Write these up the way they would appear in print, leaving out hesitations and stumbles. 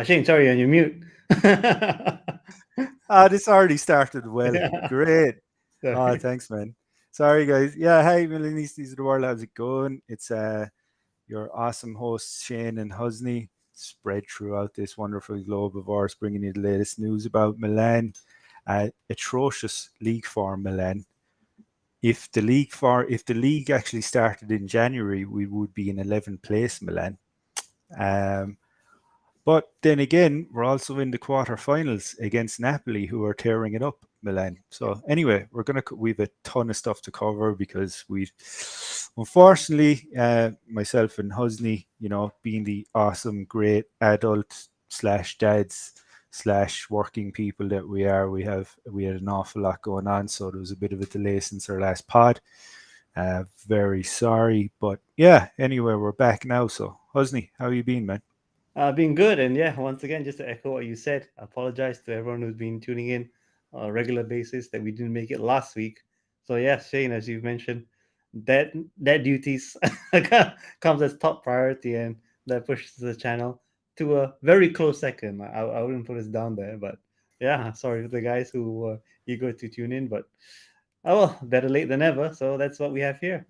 Shane, sorry, on your mute. This already started well. Yeah. Great. Oh, Sorry. thanks, man. Sorry, guys. Yeah, hey, Millennials of the world. How's it going? It's your awesome hosts, Shane and Husney, spread throughout this wonderful globe of ours, bringing you the latest news about Milan. Atrocious league form, Milan. If the league actually started in January, we would be in 11th place, Milan. Um, But then again, we're also in the quarterfinals against Napoli, who are tearing it up, Milan. So anyway, we've a ton of stuff to cover because we've unfortunately myself and Husney, being the awesome, great adult slash dads slash working people that we had an awful lot going on. So there was a bit of a delay since our last pod. Very sorry, but yeah. Anyway, we're back now. So Husney, how you been, man? Been good. And yeah, once again, just to echo what you said, I apologize to everyone who's been tuning in on a regular basis that we didn't make it last week. So yeah, Shane, as you mentioned, that duties comes as top priority, and that pushes the channel to a very close second. I wouldn't put us down there, but yeah, sorry for the guys who were eager to tune in, but oh well, better late than never. So that's what we have here.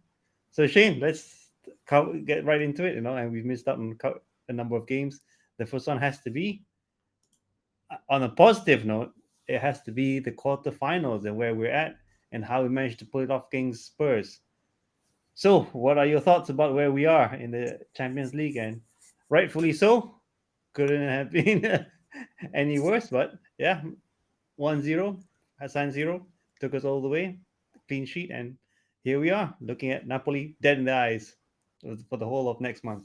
So Shane, let's get right into it. And we've missed out on a number of games. The first one has to be on a positive note. It has to be the quarterfinals and where we're at and how we managed to pull it off against Spurs. So, what are your thoughts about where we are in the Champions League? And rightfully so, couldn't have been any worse. But yeah, 1-0, Hassan 0 took us all the way, clean sheet, and here we are looking at Napoli dead in the eyes for the whole of next month.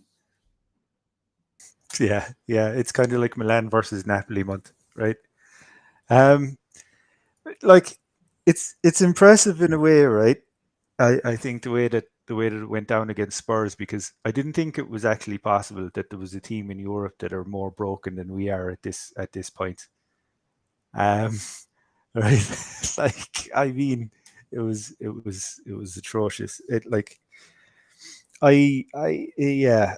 Yeah, yeah, it's kind of like Milan versus Napoli month, right? Um, like it's impressive in a way, right? I think the way that it went down against Spurs because I didn't think it was actually possible that there was a team in Europe that are more broken than we are at this point. Um, right? Like I mean, it was atrocious. It like I yeah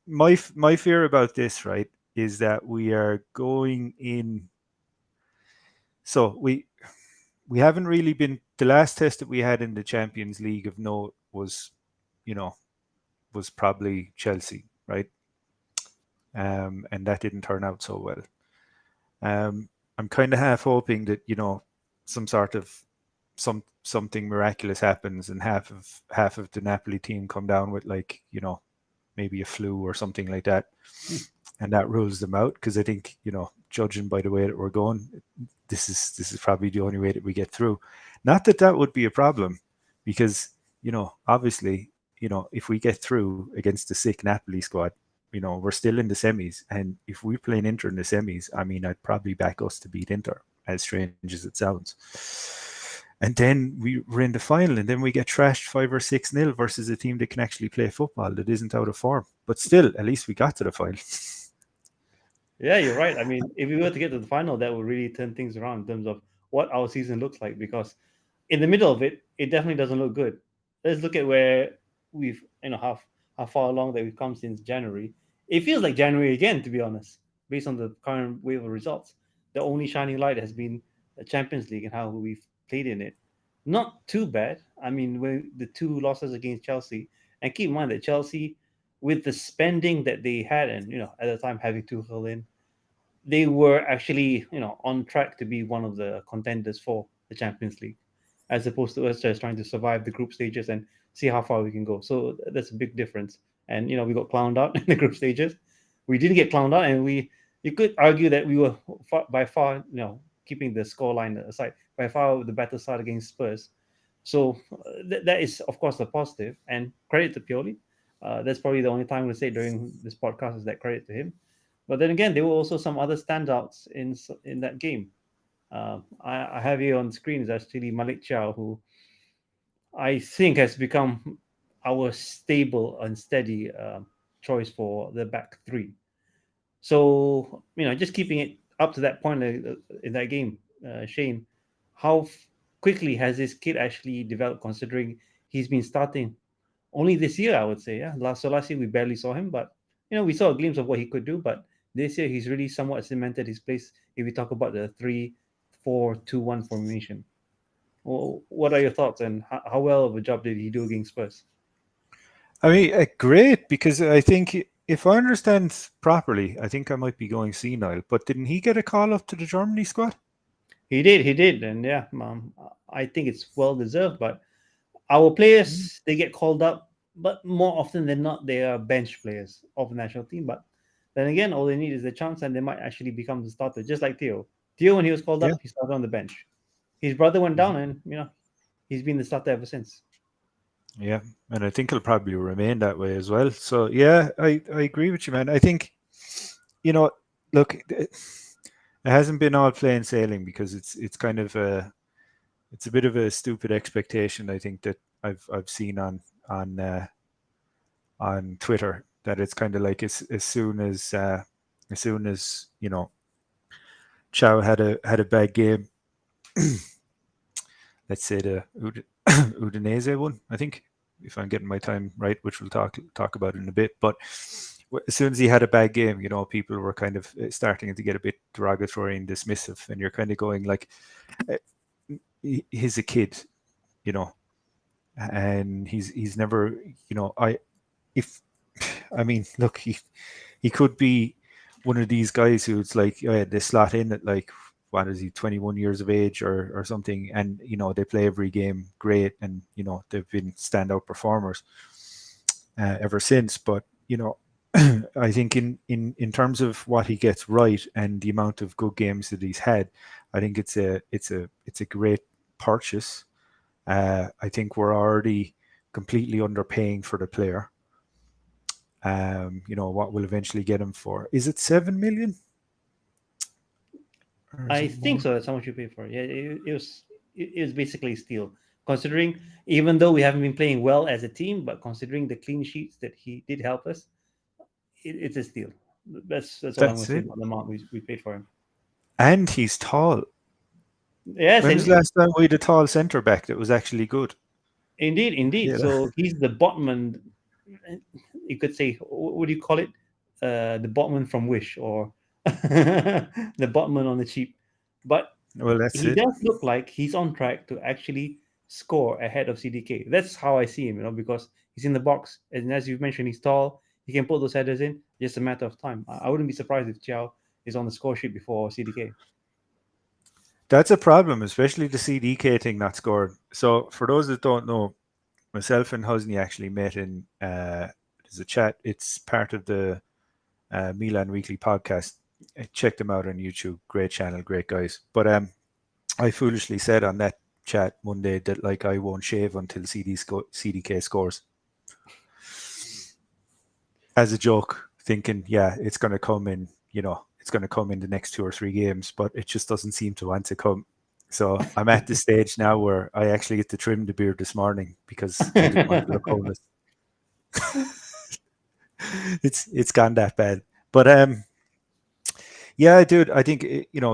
my fear about this, right, is that we are going in. So we haven't really been. The last test that we had in the Champions League of note was, you know, was probably Chelsea, right? And that didn't turn out so well. I'm kind of half hoping that some sort of something miraculous happens and half of the Napoli team come down with like maybe a flu or something like that, and that rules them out. Because I think judging by the way that we're going, this is probably the only way that we get through. Not that that would be a problem, because obviously if we get through against the sick Napoli squad, we're still in the semis, and if we play in Inter in the semis, I mean, I'd probably back us to beat Inter, as strange as it sounds. And then we're in the final, and then we get trashed 5 or 6 nil versus a team that can actually play football that isn't out of form. But still, at least we got to the final. Yeah, you're right. I mean, if we were to get to the final, that would really turn things around in terms of what our season looks like. Because in the middle of it, it definitely doesn't look good. Let's look at where we've, how far along that we've come since January. It feels like January again, to be honest, based on the current wave of results. The only shining light has been the Champions League and how we've played in it. Not too bad. I mean, when the two losses against Chelsea, and keep in mind that Chelsea, with the spending that they had, and at the time having Tuchel in, they were actually on track to be one of the contenders for the Champions League, as opposed to us just trying to survive the group stages and see how far we can go. So that's a big difference. And we got clowned out in the group stages. We didn't get clowned out, and you could argue that we were by far, keeping the score line aside, by far the better side against Spurs. So that is of course a positive, and credit to Pioli. That's probably the only time we say during this podcast is that credit to him. But then again, there were also some other standouts in that game. I have here on the screen is actually Malik Chow, who I think has become our stable and steady choice for the back three. So just keeping it up to that point in that game, Shane, how quickly has this kid actually developed? Considering he's been starting only this year, I would say. Yeah, last year we barely saw him, but we saw a glimpse of what he could do, but this year he's really somewhat cemented his place. If we talk about the 3-4-2-1 formation, well, what are your thoughts, and how well of a job did he do against Spurs? I mean, great, because I think if I understand properly, I think I might be going senile, but didn't he get a call up to the Germany squad? He did, and yeah, I think it's well deserved. But our Mm. players, they get called up, but more often than not, they are bench players of the national team. But then again, all they need is a chance, and they might actually become the starter, just like Theo. Theo, when he was called Yeah. up, he started on the bench. His brother went Mhm. down, and he's been the starter ever since. Yeah, and I think he'll probably remain that way as well. So yeah, I agree with you, man. I think, you know, look, it hasn't been all plain sailing, because it's kind of it's a bit of a stupid expectation, I think, that I've seen on on Twitter, that it's kind of like as soon as Chow had a bad game, let's say the Udinese one, I think, if I'm getting my time right, which we'll talk about in a bit. But as soon as he had a bad game, people were kind of starting to get a bit derogatory and dismissive, and you're kind of going like, uh, he's a kid, you know, and he's never, if I mean, look, he could be one of these guys who's like, oh yeah, they slot in at like, what is he, 21 years of age or something, and they play every game great, and they've been standout performers ever since. But I think in terms of what he gets right and the amount of good games that he's had, I think it's a great purchase. I think we're already completely underpaying for the player. What will eventually get him for? Is it 7 million or is I it think more? so. That's how much you pay for it. Yeah, it was basically steal. Considering, even though we haven't been playing well as a team, but considering the clean sheets that he did help us, it's a steal. That's all I'm going That's to say it. about the amount we paid for him. And he's tall. Yes, When was and the last time we had a tall centre back that was actually good? indeed. You know? So he's the Botman. You could say, what do you call it? The Botman from Wish, or the Botman on the cheap. But Well, that's he it. does look like he's on track to actually score ahead of CDK. That's how I see him, because he's in the box, and as you've mentioned, he's tall. He can put those headers in. Just a matter of time. I wouldn't be surprised if Chow is on the score sheet before CDK. That's a problem, especially the CDK thing not scored. So, for those that don't know, myself and Hosni actually met in there's a chat. It's part of the Milan Weekly podcast. Check them out on YouTube. Great channel, great guys. But I foolishly said on that chat one day that like I won't shave until CDK scores, as a joke, thinking, yeah, it's going to come in, it's going to come in the next 2 or 3 games, but it just doesn't seem to want to come. So I'm at the stage now where I actually get to trim the beard this morning because I didn't want to look homeless. It's gone that bad. But yeah, dude, I think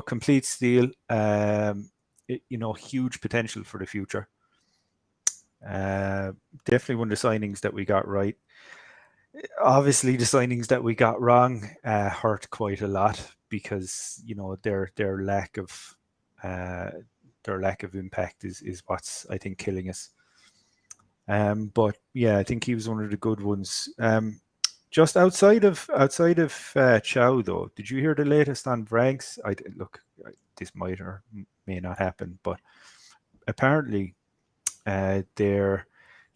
complete steal. Huge potential for the future. Uh, Definitely one of the signings that we got right. Obviously, the signings that we got wrong hurt quite a lot, because their uh, lack of impact is what's, I think, killing us. But yeah, I think he was one of the good ones. Just outside of Chow, though, did you hear the latest on Vrags? Look, this might or may not happen, but apparently they're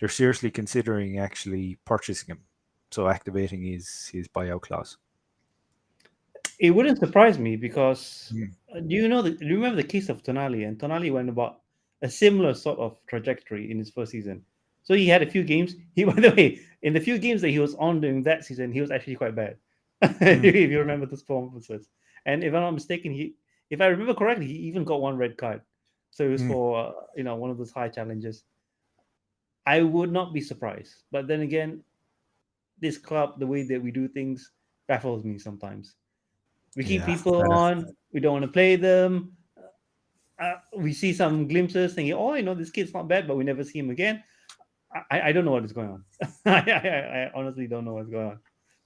seriously considering actually purchasing him, so activating his buyout clause. It wouldn't surprise me because Mm. do you remember the case of Tonali? And Tonali went about a similar sort of trajectory in his first season. So he had a few games. He, by the way, in the few games that he was on during that season, he was actually quite bad. Mm. If you remember those performances. And if I'm not mistaken, if I remember correctly, he even got one red card. So it was Mm. for one of those high challenges. I would not be surprised. But then again, this club, the way that we do things, baffles me sometimes. We keep Yeah. people on. We don't want to play them. We see some glimpses, thinking, "Oh, this kid's not bad," but we never see him again. I don't know what is going on. I honestly don't know what's going on.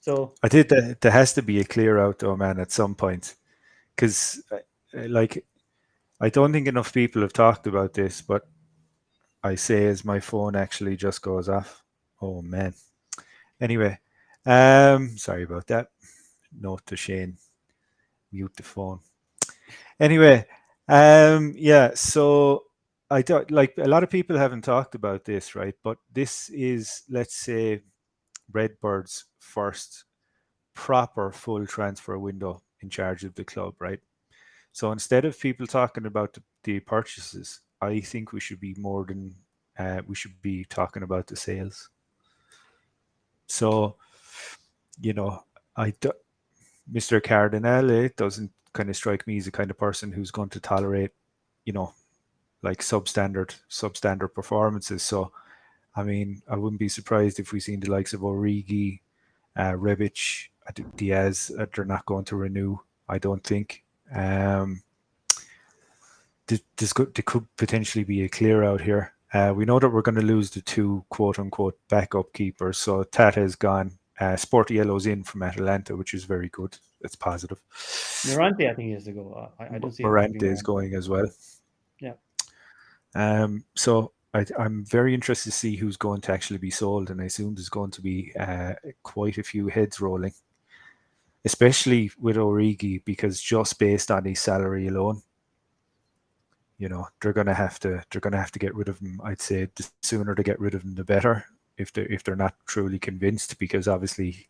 So I think that there has to be a clear out though, man, at some point, because like I don't think enough people have talked about this, but I say as my phone actually just goes off. Oh man. Anyway, sorry about that. Note to Shane, mute the phone. Anyway, yeah. So I thought like a lot of people haven't talked about this, right? But this is, let's say, Redbird's first proper full transfer window in charge of the club, right? So instead of people talking about the purchases, I think we should be more than we should be talking about the sales. So you know, I do, Mr. Cardinale doesn't kind of strike me as the kind of person who's going to tolerate, you know, like substandard performances. So I mean, I wouldn't be surprised if we seen the likes of Origi, Rebic, Diaz. They're not going to renew, I don't think. There could potentially be a clear out here. We know that we're going to lose the two quote unquote backup keepers. So Tata is gone. Sportiello's in from Atalanta, which is very good. That's positive. Mirante, I think he has to go. I don't see us keeping Morante is Mirante. going as well. Yeah. So I'm very interested to see who's going to actually be sold, and I assume there's going to be quite a few heads rolling, especially with Origi, because just based on his salary alone, you know they're gonna have to get rid of him. I'd say the sooner they get rid of him, the better. If they're not truly convinced, because obviously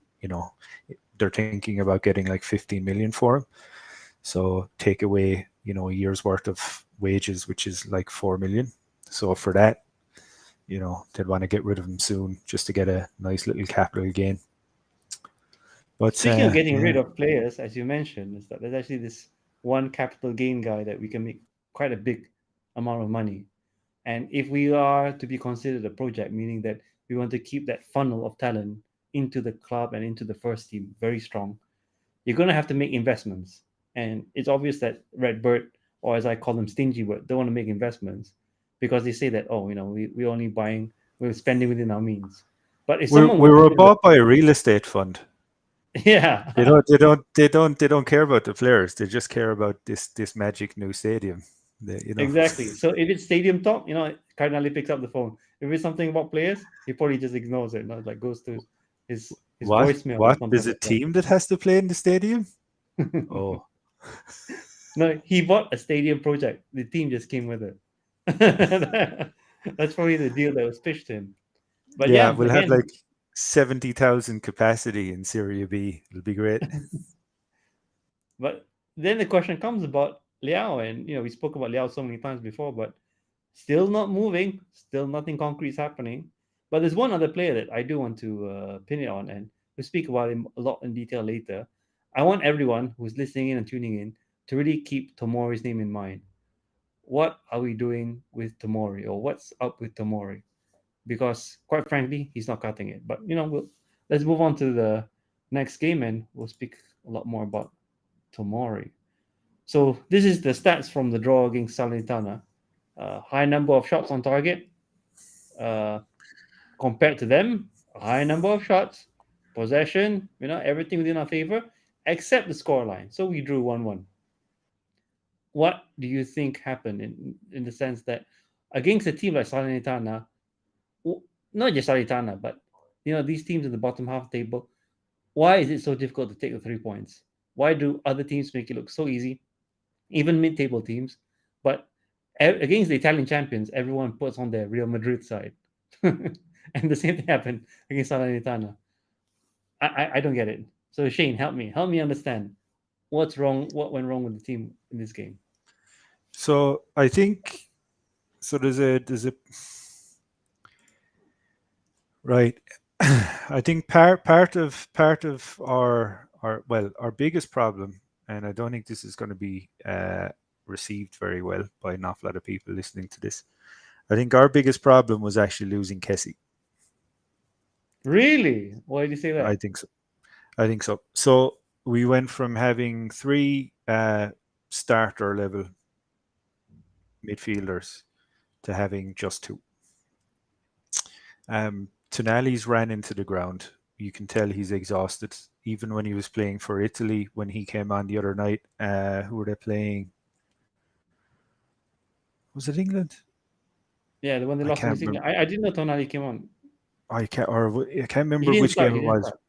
they're thinking about getting like 15 million for him. So take away a year's worth of wages, which is like 4 million. So for that, they'd want to get rid of him soon just to get a nice little capital gain. But Speaking of getting yeah, rid of players, as you mentioned, is that there's actually this one capital gain guy that we can make quite a big amount of money. And if we are to be considered a project, meaning that we want to keep that funnel of talent into the club and into the first team very strong, you're going to have to make investments. And it's obvious that Redbird, or as I call them, Stingy Bird, don't want to make investments because they say that, oh, we're only buying, we're spending within our means. But if we someone we walks were in with, bought by a real estate fund. They yeah, don't. They don't. They don't. They don't care about the players. They just care about this magic new stadium. exactly. So if it's stadium talk, Cardinale picks up the phone. If it's something about players, he probably just ignores it. Like goes to his What? voicemail or What? something There's a like that. team that has to play in the stadium? Oh, No, he bought a stadium project. The team just came with it. That's probably the deal that was pitched to him. But yeah. yeah, We'll have again, like 70,000 capacity in Serie B. It'll be great. but then the question comes about Liao, and we spoke about Liao so many times before, but still not moving, still nothing concrete is happening. But there's one other player that I do want to pin it on, and we'll speak about him a lot in detail later. I want everyone who's listening in and tuning in to really keep Tomori's name in mind. What are we doing with Tomori, or what's up with Tomori? Because quite frankly, he's not cutting it. But let's move on to the next game, and we'll speak a lot more about Tomori. So this is the stats from the draw against Salernitana. High number of shots on target. Uh, Compared to them, a high number of shots, possession, everything within our favor, except the scoreline. So we drew 1-1. What do you think happened in the sense that against a team like Salernitana, not just Salernitana, but these teams in the bottom half table, why is it so difficult to take the 3 points? Why do other teams make it look so easy, even mid-table teams? But against the Italian champions, everyone puts on their Real Madrid side, and the same thing happened against Salernitana. I don't get it. So Shane, help me understand what's wrong, what went wrong with the team in this game. So I think so. There's a right. I think part of our biggest problem, and I don't think this is going to be received very well by an awful lot of people listening to this. I think our biggest problem was actually losing Kessie. Really? Why did you say I that? think so. I think so. So we went from having three starter level midfielders to having just two. Tonali's ran into the ground. you can tell he's exhausted. Even when he was playing for Italy, when he came on the other night, who were they playing? Was it England? Yeah, the one they I lost can't against England. remember. I didn't know Tonali came on. I can't He remember didn't which start. game He it didn't was. start.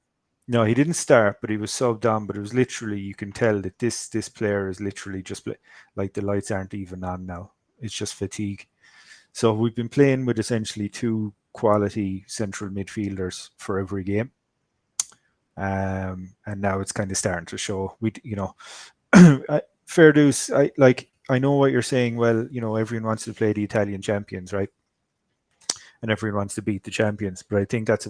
No, he didn't start, but he was subbed on. But it was literally, you can tell that this player is literally just like the lights aren't even on now. It's just fatigue. So we've been playing with essentially two quality central midfielders for every game, and now it's kind of starting to show. Fair dues. I know what you're saying. Well, everyone wants to play the Italian champions, right? And everyone wants to beat the champions. But I think that's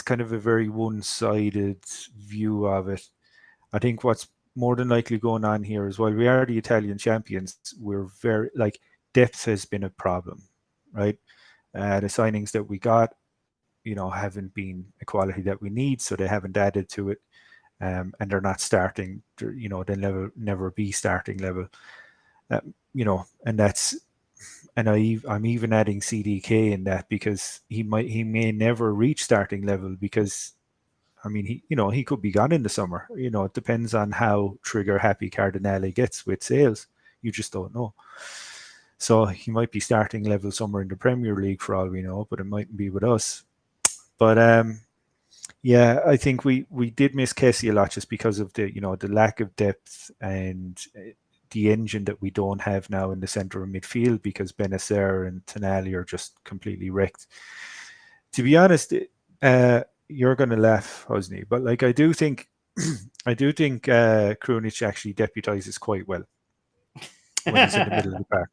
kind of a very one-sided view of it. I think what's more than likely going on here is while we are the Italian champions, we're very like depth has been a problem, right? The signings that we got, haven't been a quality that we need, so they haven't added to it, and they're not starting. They'll never be starting level, and I'm even adding CDK in that because he may never reach starting level because I mean, he could be gone in the summer. It depends on how trigger happy Cardinale gets with sales. You just don't know. So he might be starting level somewhere in the Premier League for all we know, but it mightn't be with us. But yeah, I think we did miss Kessie a lot just because of the lack of depth and the engine that we don't have now in the centre of midfield because Benacer and Tonali are just completely wrecked. To be honest, you're going to laugh, Hosni, but like I do think Krunic actually deputizes quite well when he's in the middle of the park.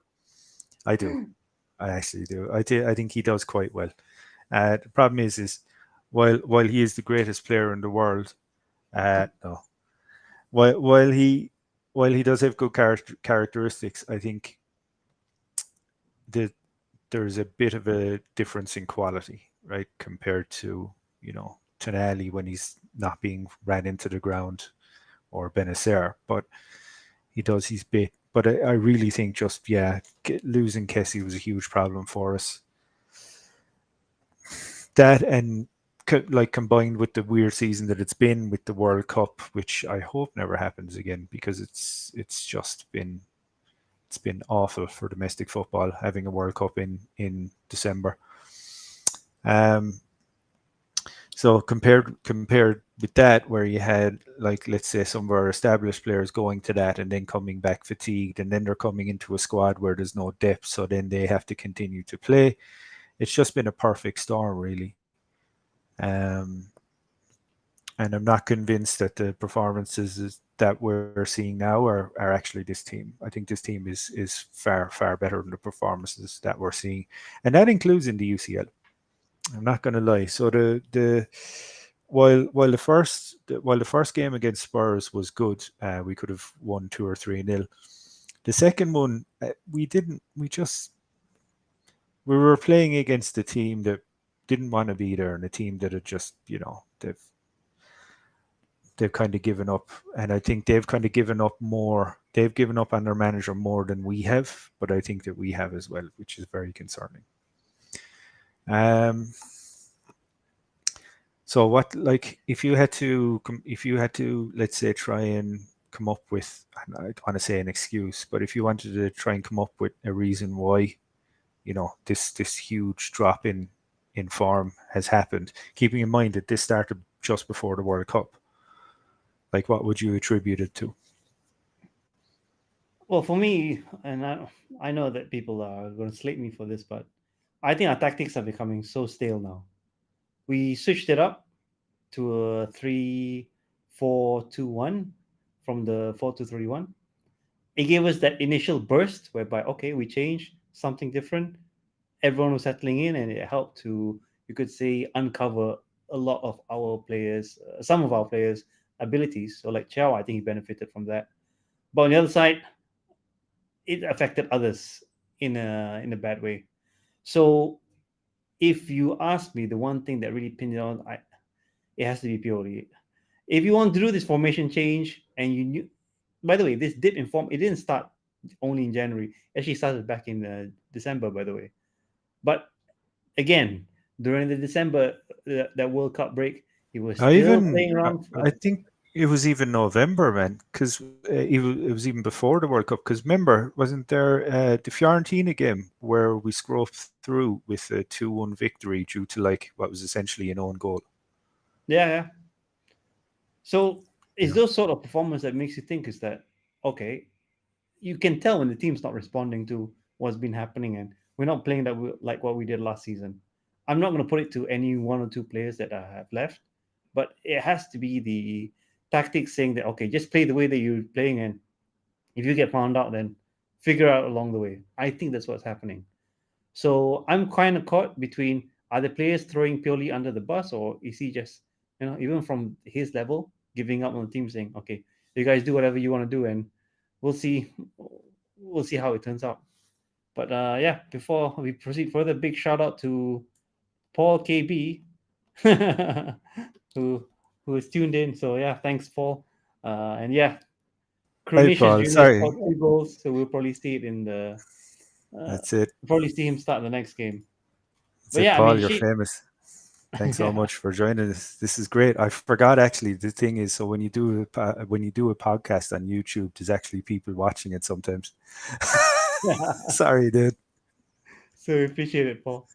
I do. I actually do. I think he does quite well. The problem is while he is the greatest player in the world, no, while while he while he does have good characteristics, I think that there's a bit of a difference in quality, right, compared to Tonali when he's not being ran into the ground or Benacer, but he does his bit. But I really think just losing Kessie was a huge problem for us. That and like combined with the weird season that it's been with the World Cup, which I hope never happens again because it's been awful for domestic football having a World Cup in December. Um, so compared with that, where you had like let's say some of our established players going to that and then coming back fatigued, and then they're coming into a squad where there's no depth, so then they have to continue to play. It's just been a perfect storm, really. Um, and I'm not convinced that the performances that we're seeing now are actually this team. I think this team is far better than the performances that we're seeing, and that includes in the UCL. I'm not going to lie. So the while the first game against Spurs was good, we could have won 2 or 3-0. The second one, we didn't. We were playing against a team that didn't want to be there, and a team that had just they've kind of given up, and I think they've kind of given up more. They've given up on their manager more than we have, but I think that we have as well, which is very concerning. Um, So what like if you had to let's say try and come up with I don't want to say an excuse, but if you wanted to try and come up with a reason why this huge drop in form has happened, keeping in mind that this started just before the World Cup, like what would you attribute it to? Well, for me, and I know that people are going to slate me for this, but I think our tactics are becoming so stale now. We switched it up to a 3-4-2-1 from the 4-2-3-1. It gave us that initial burst whereby, okay, we changed something different. Everyone was settling in, and it helped to, you could say, uncover a lot of our players, some of our players' abilities. So, like Chow, I think he benefited from that. But on the other side, it affected others in a bad way. So, if you ask me, the one thing that really pinned it on, it has to be purely. If you want to do this formation change, and you knew, by the way, this dip in form, it didn't start only in January. It actually started back in December, by the way. But again, during the December that World Cup break. He was I still even playing around I with. think it was even November, man, because it was even before the World Cup. Because remember, wasn't there the Fiorentina game where we scraped through with a 2-1 victory due to like what was essentially an own goal? Yeah, yeah. So You it's know, those sort of performance that makes you think is that okay, you can tell when the team's not responding to what's been happening and we're not playing like what we did last season. I'm not going to put it to any one or two players that I have left, but it has to be the tactics saying that okay, just play the way that you're playing, and if you get found out, then figure out along the way. I think that's what's happening. So I'm kind of caught between are the players throwing purely under the bus, or is he just, even from his level, giving up on the team, saying, "Okay, you guys do whatever you want to do, and we'll see, we'll see how it turns out." But yeah, before we proceed further, big shout out to Paul KB, who who is tuned in. So yeah, thanks Paul. And yeah, hi Cronatius Paul. Junior Sorry, scored 2 goals, so we'll probably see it in the that's it. probably see him start the next game. That's But it, yeah, I mean, Paul. You're she. famous. Thanks so Yeah, much for joining us. This is great. I forgot actually. The thing is, so when you do a podcast on YouTube, there's actually people watching it sometimes. Sorry, dude. so we appreciate it, Paul.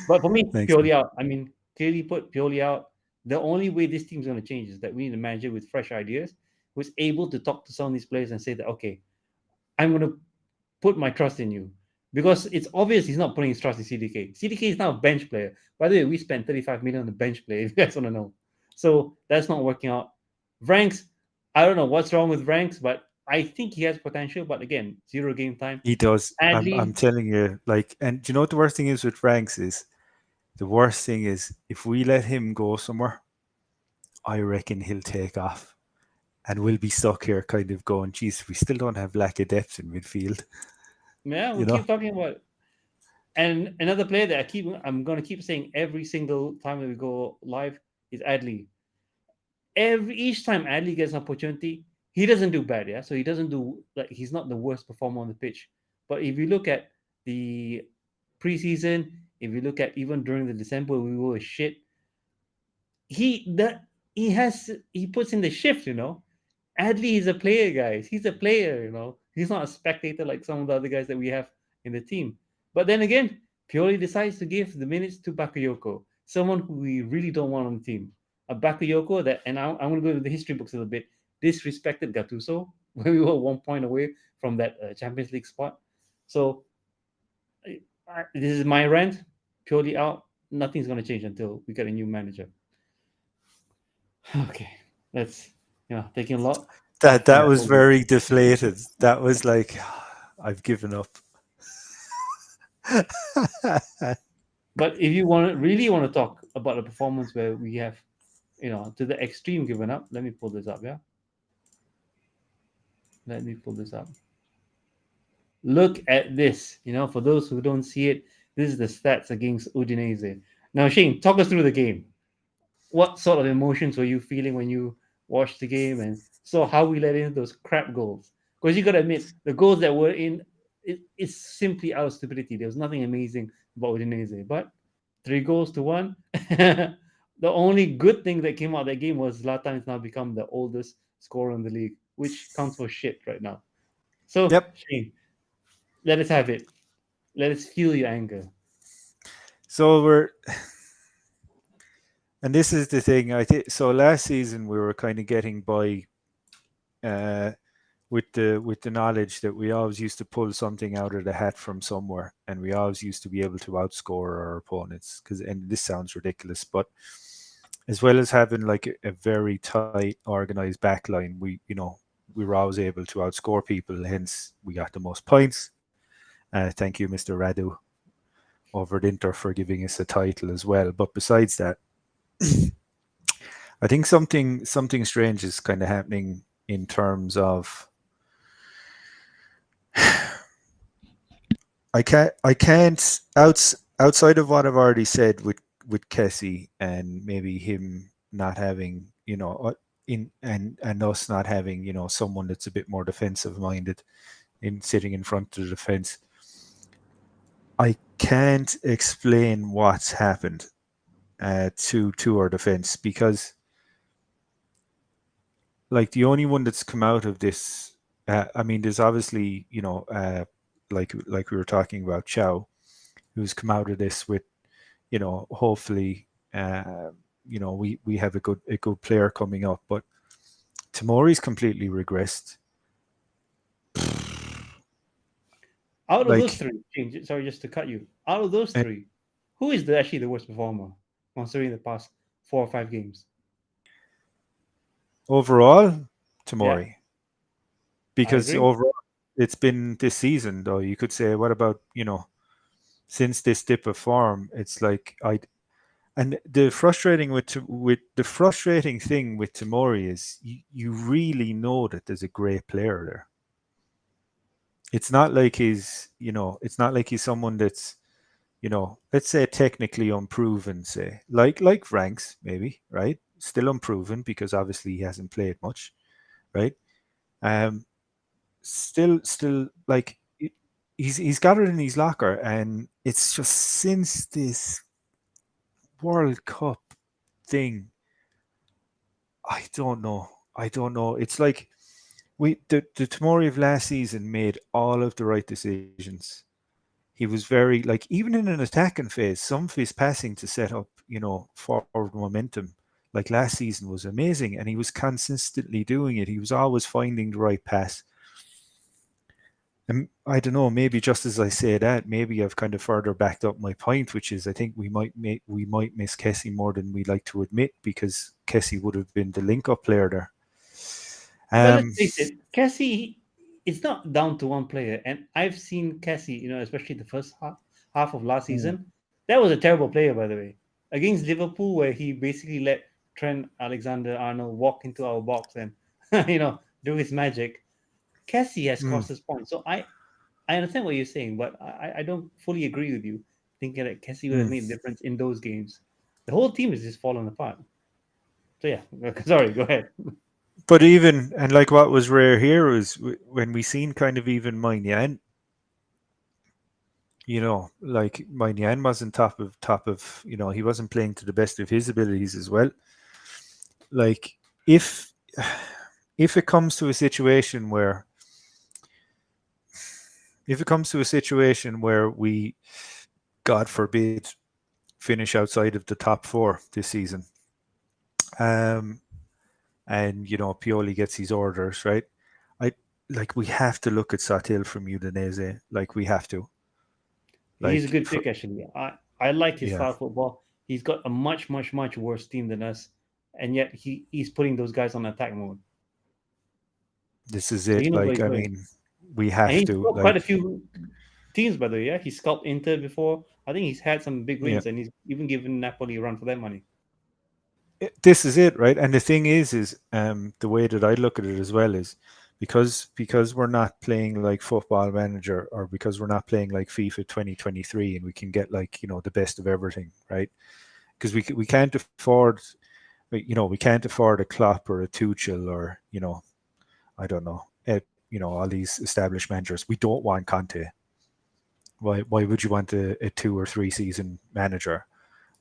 But for me, Thanks, man. purely out. I mean, clearly put, purely out. The only way this team's going to change is that we need a manager with fresh ideas, who's able to talk to some of these players and say that, okay, I'm going to put my trust in you. Because it's obvious he's not putting his trust in CDK. CDK is now a bench player. By the way, we spent 35 million on the bench player, if you guys want to know. So that's not working out. Ranks, I don't know what's wrong with Ranks, but I think he has potential. But again, zero game time. He does. I'm Adley, telling you, like, and do you know what the worst thing is with Franks is the worst thing is if we let him go somewhere, I reckon he'll take off. And we'll be stuck here kind of going, geez, we still don't have lack of depth in midfield, yeah, we you know? keep talking about. And another player that I'm gonna keep saying every single time that we go live is Adley. Each time Adley gets an opportunity, he doesn't do bad, yeah. So he doesn't do like he's not the worst performer on the pitch. But if you look at the preseason, if you look at even during the December, we were shit. He puts in the shift. Adley is a player, guys. He's a player. He's not a spectator like some of the other guys that we have in the team. But then again, Pioli decides to give the minutes to Bakayoko, someone who we really don't want on the team. A Bakayoko that, and I'm going to go to the history books a little bit, disrespected Gattuso when we were 1 point away from that Champions League spot. So this is my rant. Pioli out. Nothing's going to change until we get a new manager. Okay, that's taking a lot That off my that was shoulders. very deflated. That was like, I've given up. But if you really want to talk about a performance where we have, to the extreme given up, let me pull this up. Yeah, let me pull this up. Look at this. For those who don't see it, this is the stats against Udinese. Now, Shane, talk us through the game. What sort of emotions were you feeling when you watched the game and saw how we let in those crap goals? Because you got to admit, the goals that were in, it's simply out of stupidity. There was nothing amazing about Udinese, but 3 goals to 1. The only good thing that came out of that game was Zlatan has now become the oldest scorer in the league, which counts for shit right now. So, Yep. Shane, let us have it. Let us feel your anger. So and this is the thing. I think so. Last season we were kind of getting by uh, with the knowledge that we always used to pull something out of the hat from somewhere, and we always used to be able to outscore our opponents. And this sounds ridiculous, but as well as having like a very tight, organized back line, we were always able to outscore people. Hence, we got the most points. Thank you, Mr. Radu, over at Inter for giving us a title as well. But besides that, I think something strange is kind of happening in terms of I can't outside of what I've already said with Kessie and maybe him not having in and us not having someone that's a bit more defensive minded in sitting in front of the defense. I can't explain what's happened. to our defense, because like the only one that's come out of this, I mean, there's obviously, like we were talking about, Chow, who's come out of this with, hopefully, we have a good player coming up, but Tamori's completely regressed. Out of those Like three, James, sorry, just to cut you. Out of those eh, three, who is actually the worst performer considering the past 4 or 5 games? overall, Yeah, Tamori, I because agree. overall it's been this season, though. You could say, what about, since this dip of form, it's like I and the frustrating thing with Tamori is you really know that there's a great player there. It's not like he's someone that's, let's say technically unproven, say, like Ranks, maybe, right? Still unproven because obviously he hasn't played much, right? Um, still like he's got it in his locker, and it's just since this World Cup thing, I don't know. I don't know. It's like the Tomori of last season made all of the right decisions. He was very, like, even in an attacking phase, some of his passing to set up, forward momentum, like last season, was amazing, and he was consistently doing it. He was always finding the right pass. And I don't know, maybe just as I say that, maybe I've kind of further backed up my point, which is I think we might miss Kessie more than we like to admit, because Kessie would have been the link up player there. But let's Um, face it, Cassie, it's not down to one player. And I've seen Cassie, especially the first half of last mm, season. That was a terrible player, by the way. Against Liverpool, where he basically let Trent Alexander Arnold walk into our box and, do his magic. Cassie has mm, cost us points. So I understand what you're saying, but I don't fully agree with you thinking that Cassie would have mm. made a difference in those games. The whole team is just falling apart. So yeah, sorry, go ahead. But even, and like what was rare here was when we seen kind of even Moynihan, like Moynihan wasn't top of, he wasn't playing to the best of his abilities as well. Like, if if it comes to a situation where we, God forbid, finish outside of the top four this season, um, and Pioli gets his orders right, I like we have to look at Satil from Udinese. Like, we have to, He's a like, good pick, actually. I like his yeah, style of football. He's got a much, much, much worse team than us, and yet he's putting those guys on attack mode. this is So he it. knows what Like, he's I doing. mean, we And have he's to, got quite like, a few teams, by the way. Yeah, he scalped Inter before. I think he's had some big yeah, wins, and he's even given Napoli a run for their money. this is it, right? And the thing is the way that I look at it as well is, because we're not playing like Football Manager, or because we're not playing like FIFA 2023, and we can get, like, the best of everything, right? Because we can't afford, we can't afford a Klopp or a Tuchel, or, I don't know, all these established managers. We don't want Conte. Why would you want a 2 or 3 season manager?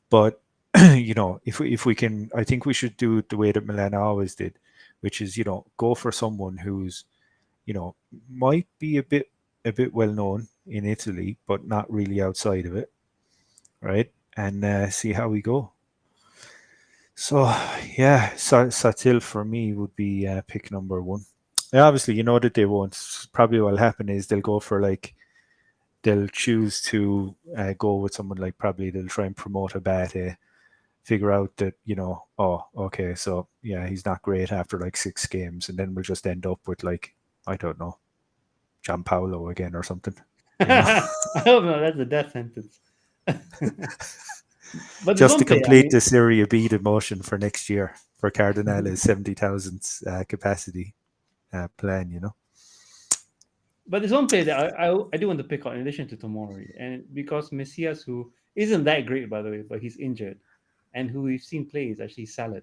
But if we can, I think we should do it the way that Milan always did, which is, go for someone who's, you know might be a bit well known in Italy, but not really outside of it, right? And see how we go. So yeah, Satil for me would be pick number one. Yeah, obviously, you know that they won't. Probably what'll happen is they'll choose to go with someone, like, probably they'll try and promote Abate, figure out that, oh, okay, so yeah, he's not great after like 6 games, and then we'll just end up with, like, I don't know, Gianpaolo again or something, you know, I don't know. That's a death sentence. But there's just to one player. I complete mean, the Serie B demotion for next year for Cardinale's 70,000 capacity plan. but there's one player that I do want to pick on in addition to Tomori, and because Messias, who isn't that great by the way, but he's injured, and who we've seen play is actually Salad.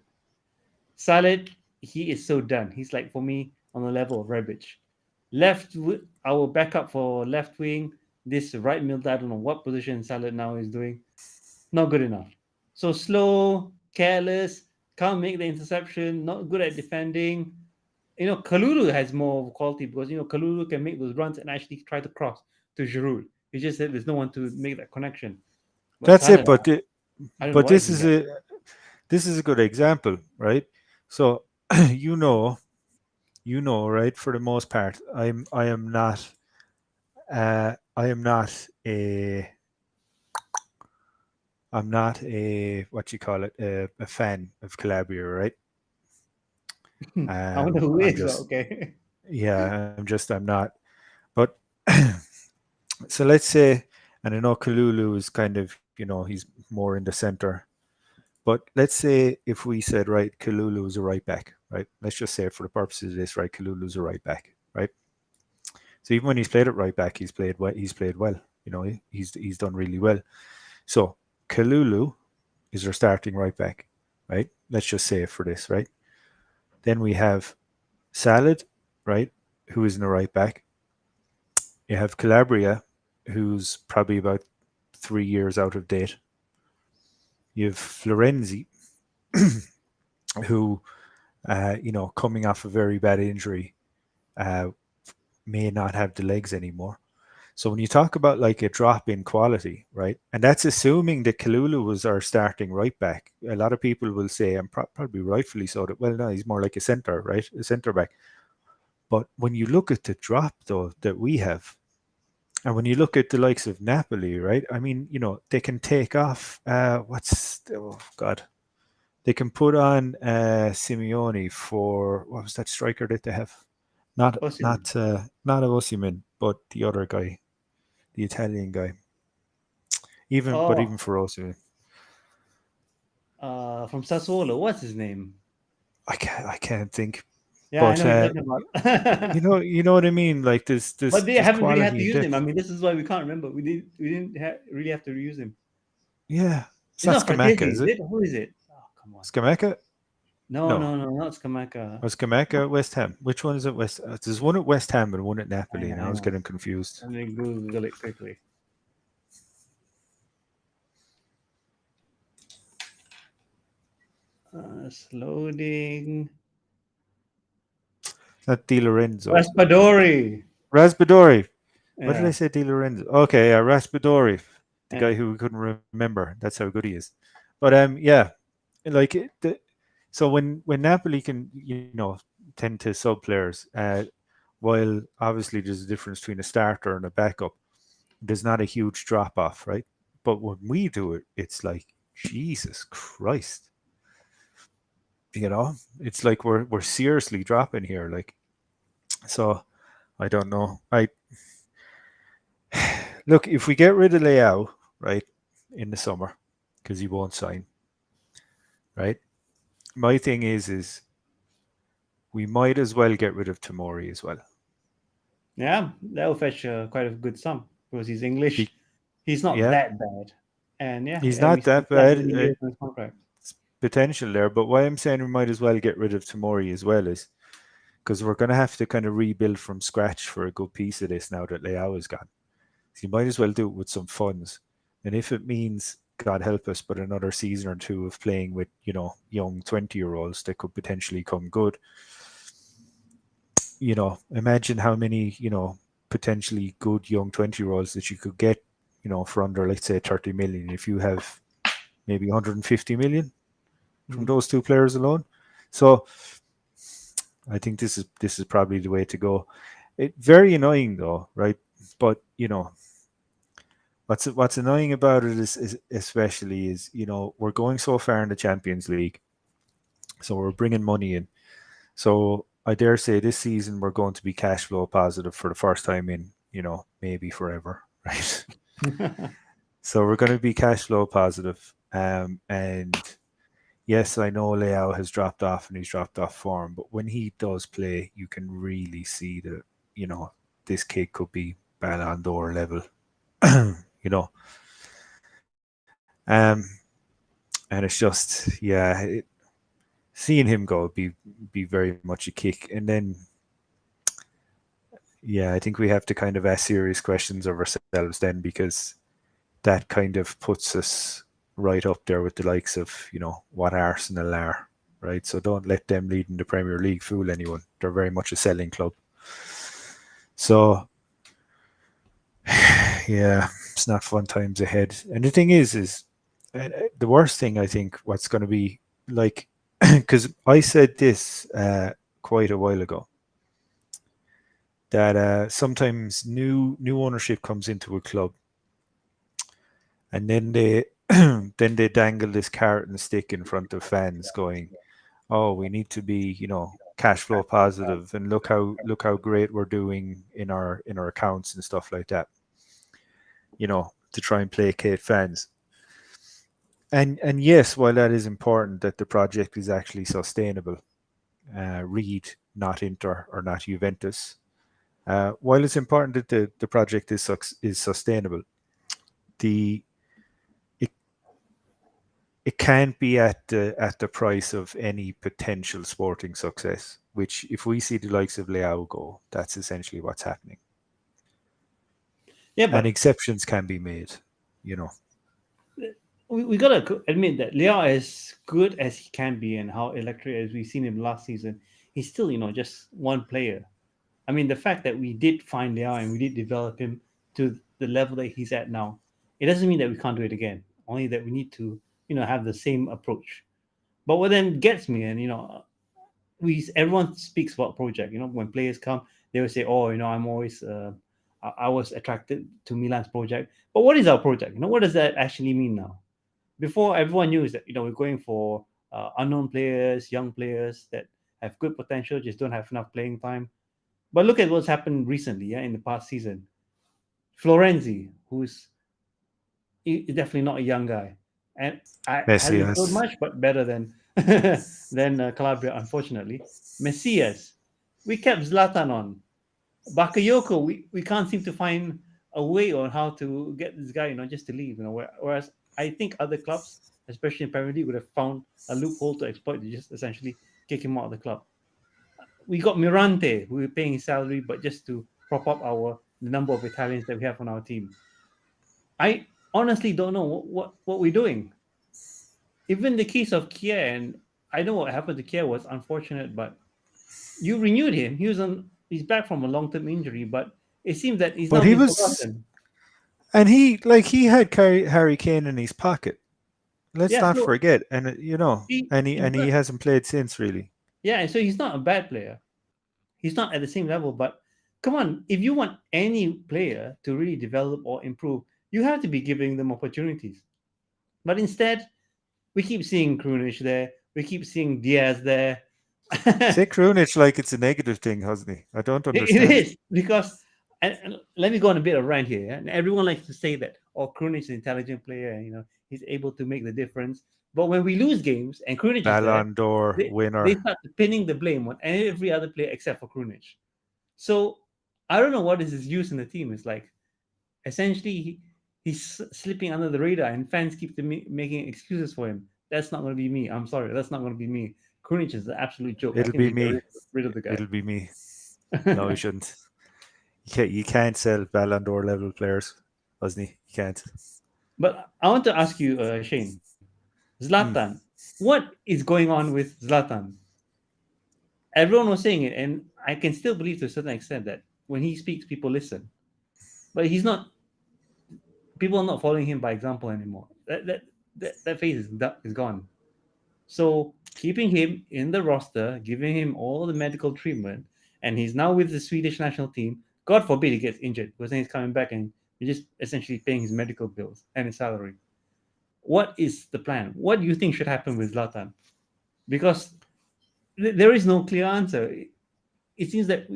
Salad, he is so done. He's like for me on the level of Rebic. Our backup for left wing. This right middle, I don't know what position Salad now is doing. Not good enough. So slow, careless, can't make the interception, not good at defending. Kalulu has more quality because Kalulu can make those runs and actually try to cross to Giroud. It's just that there's no one to make that connection. But That's it. Salah, I don't know But what he got. this is a good example, right? So you know, right? For the most part, I am not a I'm not a what you call it a fan of Calabria, right? I wonder who I'm is, but just okay. yeah, I'm not. But so let's say, and I know Kalulu is kind of he's more in the center. But let's say if we said right, Kalulu is a right back, right? Let's just say for the purposes of this, right, Kalulu is a right back, right? So even when he's played at right back, he's played well. He's played well. He's done really well. So Kalulu is our starting right back, right? Let's just say it for this, right? Then we have Salad, right, who is in the right back. You have Calabria, who's probably about 3 years out of date. You have Florenzi, who, coming off a very bad injury, uh, may not have the legs anymore. So when you talk about like a drop in quality, right, and that's assuming that Kalulu was our starting right back. A lot of people will say, and probably rightfully so, that well, no, he's more like a center, right, a center back. But when you look at the drop though that we have, and when you look at the likes of Napoli, right, I mean, they can take off. Oh God, they can put on Simeone for what was that striker that they have? Not Osimhen. not not Osimhen, but the other guy, the Italian guy. Even Oh, for Osimhen, from Sassuolo. What's his name? I can't think. Yeah, I But know what you're talking about. you know what I mean. Like But they there's haven't really had quality to and use him. I depth. mean, this is why we can't remember. We didn't really have to reuse him. Yeah, it's It's not not Skamaka, Fratesi, is is it? it? Who is it? Oh, come on. Skamaka? No, No. no, no, not Skamaka. Was Skamaka at West Ham? Which one is at West? There's one at West Ham and one at Napoli, Hang on, and I hang was on. getting confused. Let me Google it quickly. It's loading. It's not Di Lorenzo. Raspadori. Raspadori. What did I Yeah, say? Di Lorenzo. Okay, yeah, Raspadori, the yeah. guy who we couldn't remember. That's how good he is. But yeah, like so when Napoli can tend to sub players, while obviously there's a difference between a starter and a backup, there's not a huge drop off, right? But when we do it, it's like Jesus Christ, it's like we're seriously dropping here, like. So I don't know. I look if we get rid of Leao, right, in the summer because he won't sign, right? My thing is we might as well get rid of Tamori as well. Yeah, that will fetch quite a good sum because he's English. Be- He's not yeah, that bad. And yeah, he's we not still that have bad. many years on his contract. It's potential there, but why I'm saying we might as well get rid of Tamori as well is because we're going to have to kind of rebuild from scratch for a good piece of this now that Leao is gone. So you might as well do it with some funds. And if it means, God help us, but another season or two of playing with, young 20-year-olds that could potentially come good, imagine how many, potentially good young 20-year-olds that you could get, for under, let's say, 30 million. If you have maybe 150 million from Mhm. those two players alone. So I think this is probably the way to go. It very annoying though, right? But what's annoying about it is especially is we're going so far in the Champions League, so we're bringing money in. So I dare say this season we're going to be cash flow positive for the first time in maybe forever, right? So we're going to be cash flow positive, and yes, I know Leao has dropped off and he's dropped off form, but when he does play, you can really see that this kid could be Ballon d'Or level, you know. Um, and it's just seeing him go be very much a kick, and then I think we have to kind of ask serious questions of ourselves then because that kind of puts us right up there with the likes of, what Arsenal are, right? So don't let them lead in the Premier League fool anyone. They're very much a selling club. So yeah, it's not fun times ahead. And the thing is the worst thing I think what's going to be like, because I said this quite a while ago, that sometimes new ownership comes into a club, and then they then they dangle this carrot and stick in front of fans, going, "Oh, we need to be, cash flow positive, and look how great we're doing in our accounts and stuff like that." To try and placate fans. And yes, while that is important that the project is actually sustainable, read not Inter or not Juventus. While it's important that the project is sustainable, the it it can't be at the price of any potential sporting success. Which, if we see the likes of Leao go, that's essentially what's happening. Yeah, And but exceptions can be made, you know. we gotta admit that Leo, as good as he can be and how electric as we've seen him last season, he's still just one player. I mean, the fact that we did find Leo and we did develop him to the level that he's at now, it doesn't mean that we can't do it again. Only that we need to have the same approach. But what then gets me, and we everyone speaks about project. When players come, they will say, "Oh, I'm always I was attracted to Milan's project." But what is our project? What does that actually mean now? Before, everyone knew is that we're going for unknown players, young players that have good potential, just don't have enough playing time. But look at what's happened recently, yeah, in the past season. Florenzi, who's definitely not a young guy, and I Messi, hasn't showed yes. much, but better than than Calabria, unfortunately. Messias, we kept Zlatan on. Bakayoko, we can't seem to find a way on how to get this guy, just to leave. Whereas I think other clubs, especially in Premier League, would have found a loophole to exploit to just essentially kick him out of the club. We got Mirante, who we're paying his salary, but just to prop up the number of Italians that we have on our team. I honestly don't know what we're doing. Even the case of Kier, and I know what happened to Kier was unfortunate, but you renewed him. He's back from a long term injury, but it seems that he's But now he been was, forgotten. and he had Harry Kane in his pocket. Let's Yeah, not so forget, he, and he hasn't played since, really. yeah, and so he's not a bad player. He's not at the same level, but come on, if you want any player to really develop or improve, you have to be giving them opportunities. But instead, we keep seeing Krunic there, we keep seeing Diaz there. Say Krunic like it's a negative thing, Hosni. I don't It understand. is because, and let me go on a bit of rant here. Yeah? And everyone likes to say that, oh, Krunic is an intelligent player, and he's able to make the difference. But when we lose games and Krunic is there, Ballon d'Or they winner. start pinning the blame on every other player except for Krunic. So I don't know what is his use in the team. It's like essentially he's slipping under the radar, and fans keep making excuses for him. That's not going to be me. I'm sorry, that's not going to be me. Krunic is an absolute joke. I It'll think be we get me. rid of the guy. It'll be me. No, you shouldn't. You can't sell Ballon d'Or level players, Hosni. You can't. But I want to ask you, Shane, Mm. Zlatan, what is going on with Zlatan? Everyone was saying it, and I can still believe to a certain extent that when he speaks, people listen. But he's not. People are not following him by example anymore. That phase is gone. So keeping him in the roster, giving him all the medical treatment, and he's now with the Swedish national team. God forbid he gets injured, because then he's coming back and you're just essentially paying his medical bills and his salary. What is the plan? What do you think should happen with Zlatan? Because there is no clear answer. It seems that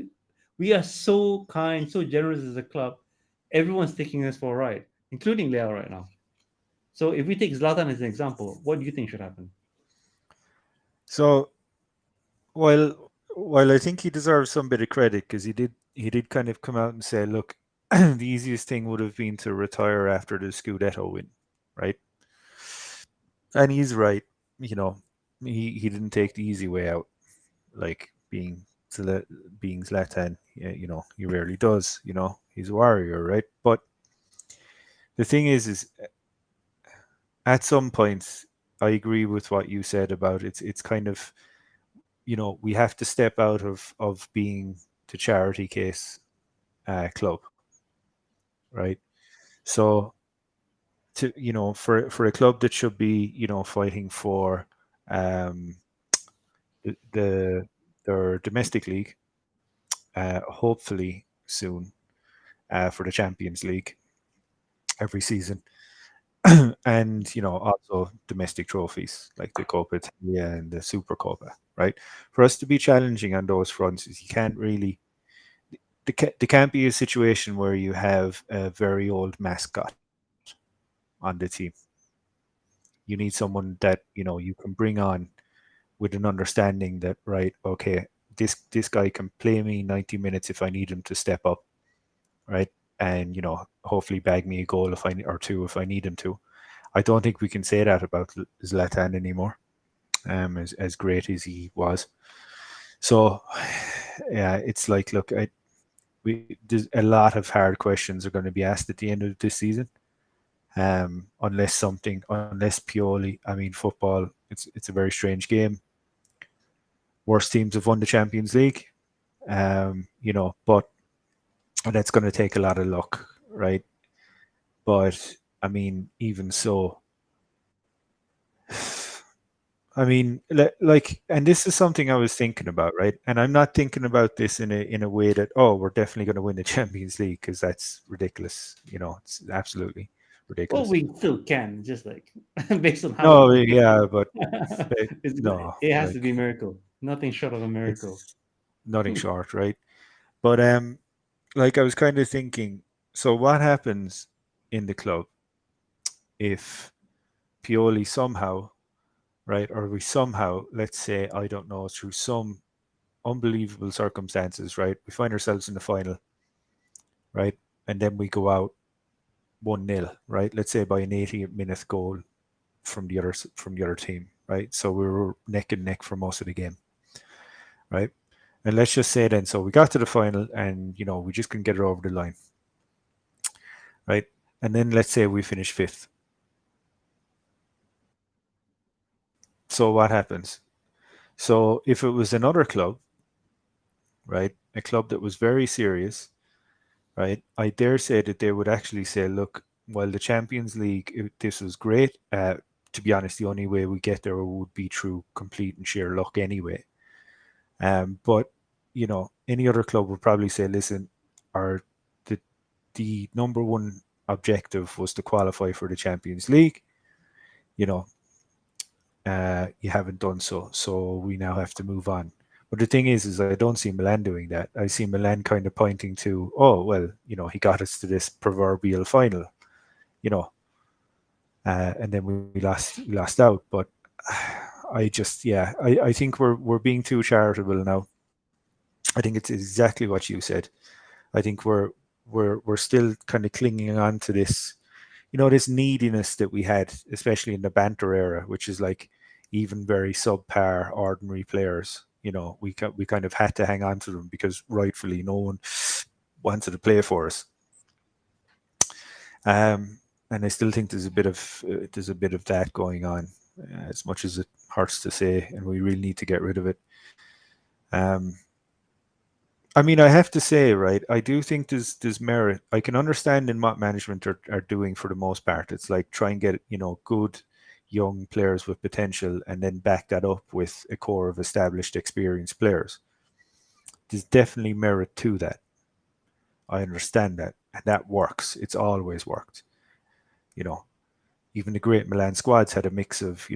we are so kind, so generous as a club. Everyone's taking us for a ride, including Leo right now. So if we take Zlatan as an example, what do you think should happen? So while I think he deserves some bit of credit because he did kind of come out and say, look, the easiest thing would have been to retire after the Scudetto win, right? And he's right. You know, he didn't take the easy way out, like being Zlatan. He rarely does. He's a warrior, right? But the thing is at some points, I agree with what you said about it's kind of, we have to step out of being the charity case club, right? So to for a club that should be fighting for um, the their domestic league, hopefully soon, for the Champions League every season, and also domestic trophies like the Copa Italia and the Super Copa, right? For us to be challenging on those fronts, is you can't really there can't be a situation where you have a very old mascot on the team. You need someone that you can bring on with an understanding that, right, okay, this guy can play me 90 minutes if I need him to step up, right, and hopefully bag me a goal if I or two if I need him to. I don't think we can say that about Zlatan anymore, as great as he was. So yeah, it's like, look, there's a lot of hard questions are going to be asked at the end of this season. Unless Pioli, I mean, football, it's a very strange game. Worst teams have won the Champions League, but that's going to take a lot of luck, right? But I mean, even so, I mean, and this is something I was thinking about, right? And I'm not thinking about this in a way that, oh, we're definitely going to win the Champions League, because that's ridiculous. It's absolutely Well, ridiculous. we still can, just like based on how we No, play. yeah, but it's no, it has to like be a miracle. Nothing short of a miracle. it's nothing short, right? But like I was kind of thinking, so what happens in the club if Pioli somehow, right, or we somehow, let's say, I don't know, through some unbelievable circumstances, right, we find ourselves in the final, right, and then we go out 1-0, right? Let's say by an 80th minute goal from the other team, right? So we were neck and neck for most of the game, right? And let's just say then, so we got to the final, and we just couldn't get it over the line, right? And then let's say we finish fifth. So what happens? So if it was another club, right, a club that was very serious, right, I dare say that they would actually say, look, while the Champions League, this was great. To be honest, the only way we get there would be through complete and sheer luck anyway. But any other club would probably say, listen, our the the number one objective was to qualify for the Champions League. You know, you haven't done so, so we now have to move on. But the thing is I don't see Milan doing that. I see Milan kind of pointing to, oh well, he got us to this proverbial final, you know, and then we lost out. But yeah, I think we're being too charitable now. I think it's exactly what you said. I think we're still kind of clinging on to this, this neediness that we had, especially in the banter era, which is like even very subpar, ordinary players. We kind of had to hang on to them because rightfully no one wanted to play for us. And I still think there's a bit of that going on, as much as it hurts to say, and we really need to get rid of it. Um, I mean, I have to say, right, I do think there's merit. I can understand in what management are doing for the most part. It's like try and get, good young players with potential and then back that up with a core of established, experienced players. There's definitely merit to that. I understand that. And that works. It's always worked. You know, even the great Milan squads had a mix of,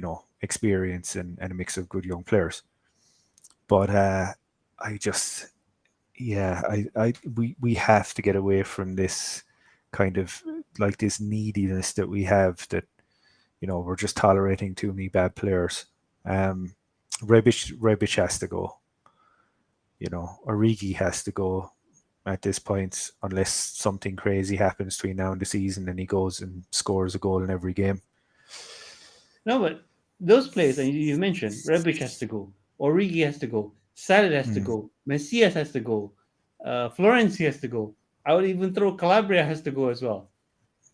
experience and a mix of good young players. But I just yeah, we have to get away from this kind of like this neediness that we have, that we're just tolerating too many bad players. um Rebic has to go. Origi has to go at this point, unless something crazy happens between now and the season and he goes and scores a goal in every game. No, but those players, and you mentioned, Rebic has to go, Origi has to go, Salah has to Mm. go, Messias has to go, Florence has to go. I would even throw Calabria has to go as well.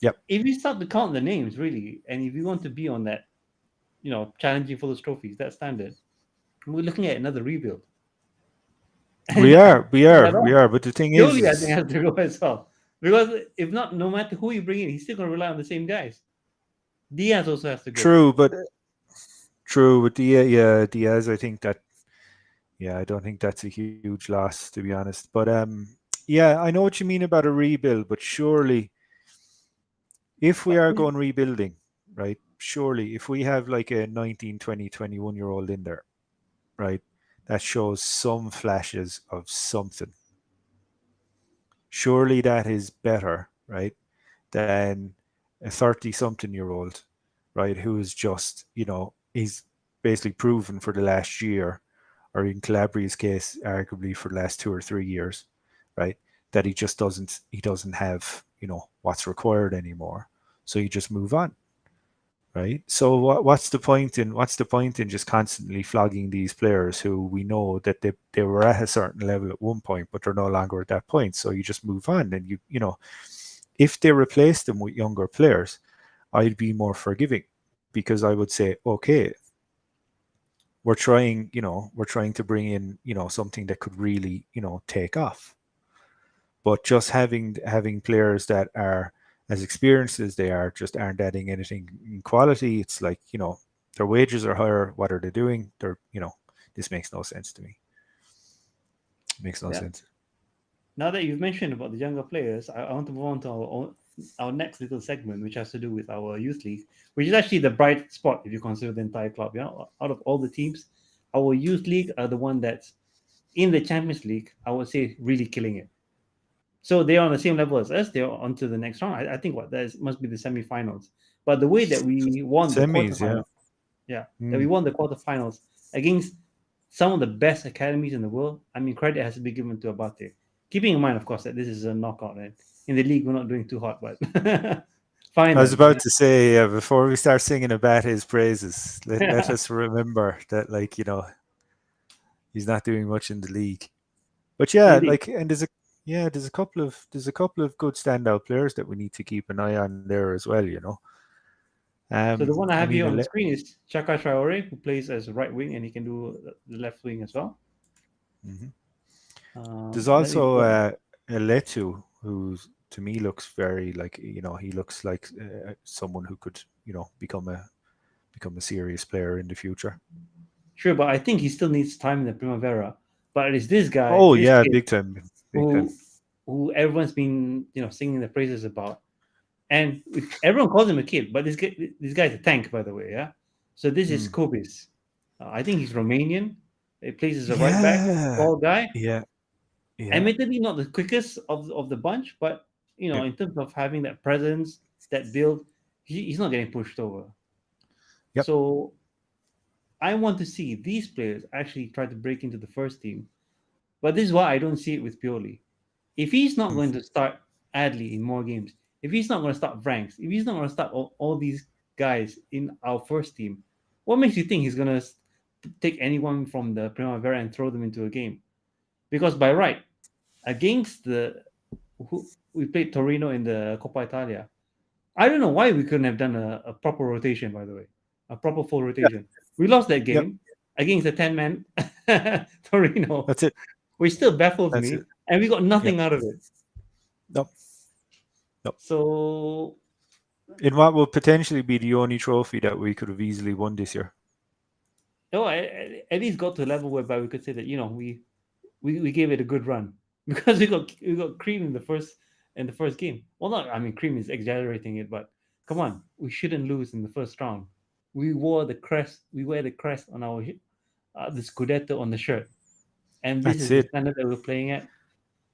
Yep. If you start to count the names really, and if you want to be on that, challenging for those trophies, that standard, we're looking at another rebuild. We And are, we that are, we off, are. But the thing Pioli, I think, is has to go as well. Because if not, no matter who you bring in, he's still going to rely on the same guys. Diaz also has to go. true, but true, but yeah, Diaz. I think that yeah, I don't think that's a huge loss to be honest. But yeah, I know what you mean about a rebuild, but surely if we But are going rebuilding, right? Surely if we have like a 19, 20, 21 year old in there, right? That shows some flashes of something. Surely that is better, right? Than a 30 something year old, right? Who is just, he's basically proven for the last year, or in Calabria's case, arguably for the last 2 or 3 years, right? That he doesn't have, what's required anymore. So you just move on, right? So what's the point in just constantly flogging these players who we know that they were at a certain level at one point, but they're no longer at that point. So you just move on, and if they replace them with younger players, I'd be more forgiving because I would say, okay, we're trying to bring in, something that could really, take off. But just having players that are as experienced as they are just aren't adding anything in quality. It's like, their wages are higher. What are they doing? This makes no sense to me. It makes no yeah, sense. now that you've mentioned about the younger players, I want to move on to our next little segment, which has to do with our youth league, which is actually the bright spot if you consider the entire club. Out of all the teams, our youth league are the one that's in the Champions League. I would say really killing it. So they're on the same level as us. They're on to the next round. I think must be the semi-finals. But the way that we won the Semis, yeah. quarterfinals, yeah, that we Mm. won the quarterfinals against some of the best academies in the world. I mean, credit has to be given to Abate. Keeping in mind, of course, that this is a knockout, and in the league we're not doing too hot, but I was finals, about to say, before we start singing about his praises, let yeah, us remember that, like, he's not doing much in the league. But yeah, indeed. like, and there's a couple of good standout players that we need to keep an eye on there as well. So the one I I have mean, here on the screen is Chaka Traore, who plays as right wing, and he can do the left wing as well. mhm. There's Then we've also got Letu, who to me looks very like, he looks like someone who could, become a serious player in the future. sure, but I think he still needs time in the Primavera. But it's Oh this yeah, kid big time, big time. who everyone's been singing the praises about, and everyone calls him a kid, but this guy's a tank, by the way. Yeah. So this is Mm. Kobis. I think he's Romanian. He plays as a right back, Yeah, tall guy. yeah, yeah. Admittedly, not the quickest of the bunch, but Yep, in terms of having that presence, that build, he's not getting pushed over. yep. So I want to see these players actually try to break into the first team. But this is why I don't see it with Pioli. If he's not Mm. going to start Adley in more games, if he's not going to start Franks, if he's not going to start all these guys in our first team, what makes you think he's going to take anyone from the Primavera and throw them into a game? Because by right, against we played Torino in the Coppa Italia. I don't know why we couldn't have done a proper rotation, by the way, a proper full Yeah, rotation. We lost that yep. game against the 10-man Torino, That's it. which still baffles That's it. me, and we got Yep. nothing out of it. Nope. Nope. So, In what will potentially be the only trophy that we could have easily won this year. at least got to a level whereby we could say that we gave it a good run because we got cream in the first game. Well, not I mean cream is exaggerating it, but come on, we shouldn't lose in the first round. We wore the crest. We wear the crest on our the Scudetto on the shirt, and this That's is the it. standard that we're playing at.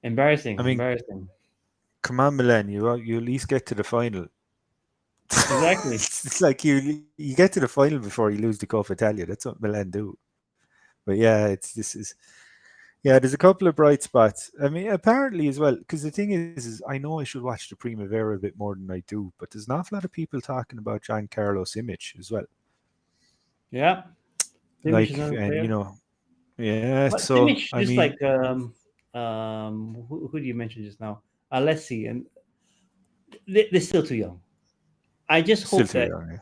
Embarrassing, I mean, embarrassing. come on, Milan, you at least get to the final. Exactly. It's like you get to the final before you lose the Coppa Italia. That's what Milan do. But yeah, yeah. There's a couple of bright spots. I mean, apparently as well, because the thing is I know I should watch the Primavera a bit more than I do, but there's an awful lot of people talking about Giancarlo Simic as well. Yeah, Simic is Like, another and player, yeah. but So Simic I just mean, like who do you mention just now? Alessi, and they're still too young. I just Still hope too that young.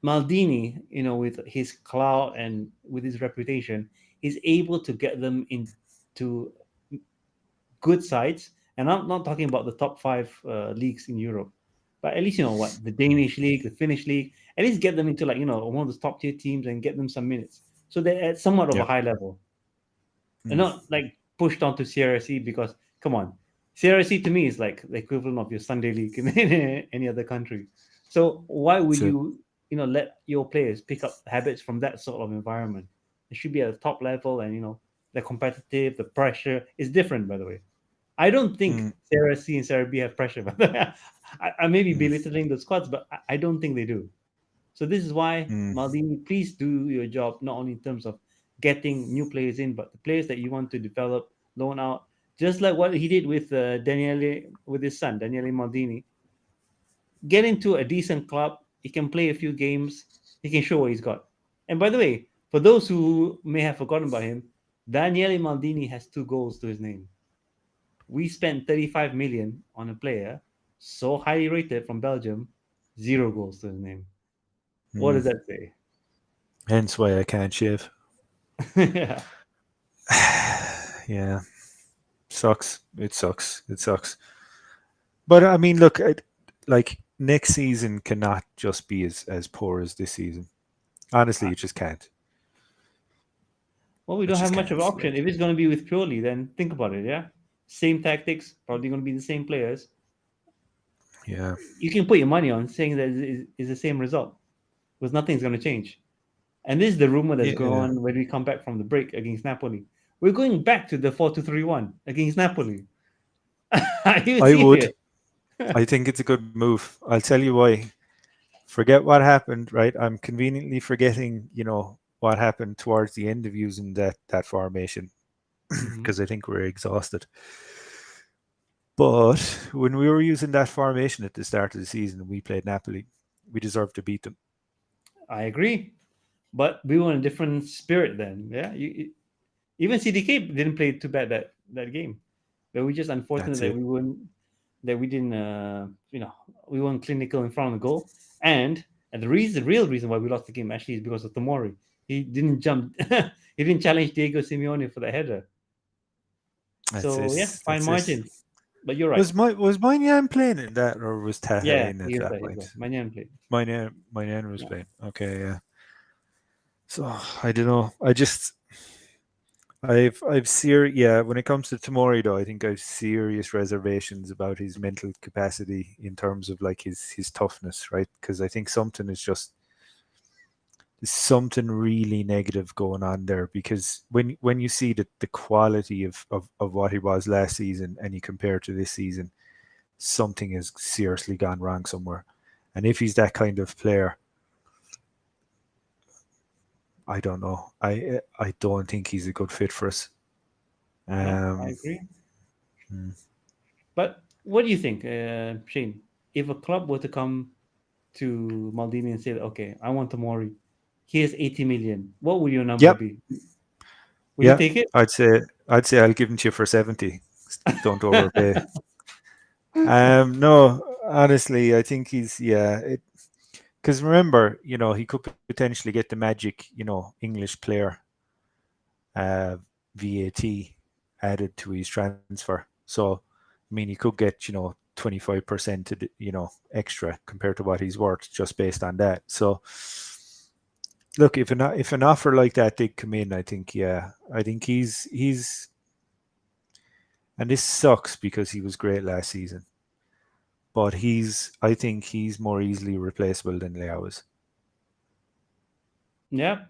Maldini, with his clout and with his reputation, is able to get them into good sides. And I'm not talking about the top five leagues in Europe, but at least what the Danish league, the Finnish league, at least get them into like one of the top tier teams and get them some minutes, so they're at somewhat of a Yeah. high level and Mm. not like pushed onto CRSE because come on, CRSE to me is like the equivalent of your Sunday league in any other country. So why would That's it. you let your players pick up habits from that sort of environment? It should be at the top level, and the competitive, the pressure is different. By the way, I don't think Mm. Serie C and Serie B have pressure. But I may be Mm. belittling the squads, but I don't think they do. So this is why Mm. Maldini, please do your job not only in terms of getting new players in, but the players that you want to develop, loan out, just like what he did with Daniele, with his son Daniele Maldini. Get into a decent club. He can play a few games. He can show what he's got. And by the way, for those who may have forgotten about him, Daniele Maldini has 2 goals to his name. We spent 35 million on a player so highly rated from Belgium, 0 goals to his name. What Mm. does that say? Hence why I can't shave. Yeah. Yeah. Sucks. It sucks. It sucks. But I mean, look, like next season cannot just be as poor as this season. Honestly, it just can't. Well, we It don't have just much of an can't. option. Like, If it's going to be with Pioli, then think about it. Yeah, same tactics, probably going to be the same players. yeah, You can put your money on saying that is the same result because nothing's going to change. And this is the rumor that's going yeah. on when we come back from the break against Napoli. We're going back to the 4-2-3-1 against Napoli. Are you I serious? would. I think it's a good move. I'll tell you why. Forget what happened, right? I'm conveniently forgetting, what happened towards the end of using that formation Hmm. because I think we're exhausted. But when we were using that formation at the start of the season, we played Napoli. We deserved to beat them. I agree, but we were in a different spirit then. Yeah, even CDK didn't play too bad that game. But we just unfortunate That's it. that we didn't we weren't clinical in front of the goal. And the real reason why we lost the game actually is because of Tomori. He didn't jump. He didn't challenge Diego Simeone for the header. That's it. So yeah, fine That's it. margin. But you're right. Was Moynihan playing in that, or was Taha Yeah, in at he was that there. He was point? there. Manyan played. Moynihan was Yeah. playing. Okay, yeah. So I don't know. Yeah. When it comes to Tamori, though, I think I've serious reservations about his mental capacity in terms of like his toughness, right? Because I think there's something really negative going on there. Because when you see the quality of what he was last season and you compare to this season, something has seriously gone wrong somewhere. And if he's that kind of player, I don't know. I don't think he's a good fit for us. No, I Um, agree. hmm. But what do you think, Shane? If a club were to come to Maldini and say, "Okay, I want Tomori. Here's 80 million," what would your number Yep, be? Would you yeah. take it? I'd say I'll give him to you for 70. Don't overpay. No, honestly, I think he's yeah. Because remember, he could potentially get the magic, English player VAT added to his transfer. So, I mean, he could get 25% extra compared to what he's worth just based on that. So, look, if an offer like that did come in, I think I think he's and this sucks because he was great last season, but I think he's more easily replaceable than Leao is. Yeah.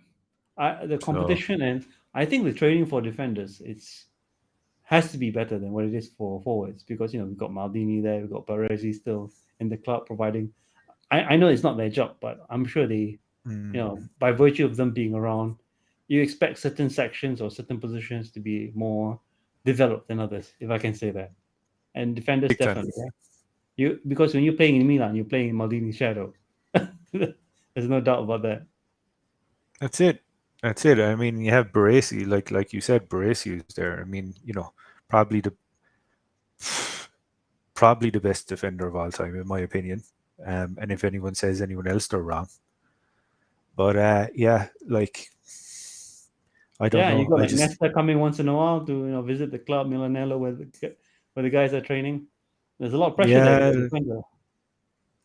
The So competition, and I think the training for defenders, it's has to be better than what it is for forwards because we've got Maldini there, we've got Baresi still in the club providing. I know it's not their job, but I'm sure they, mm, by virtue of them being around, you expect certain sections or certain positions to be more developed than others, if I can say that. And defenders big time. definitely, yeah. Because when you're playing in Milan, you're playing in Maldini's shadow. There's no doubt about that. That's it. That's it. I mean, you have Baresi, like you said, Baresi is there. I mean, probably the probably the best defender of all time, in my opinion. And if anyone says anyone else, they're wrong. But yeah, like I don't Yeah, you know. got I like just Nesta coming once in a while to visit the club Milanello where the guys are training. There's a lot of pressure there yeah. as a defender.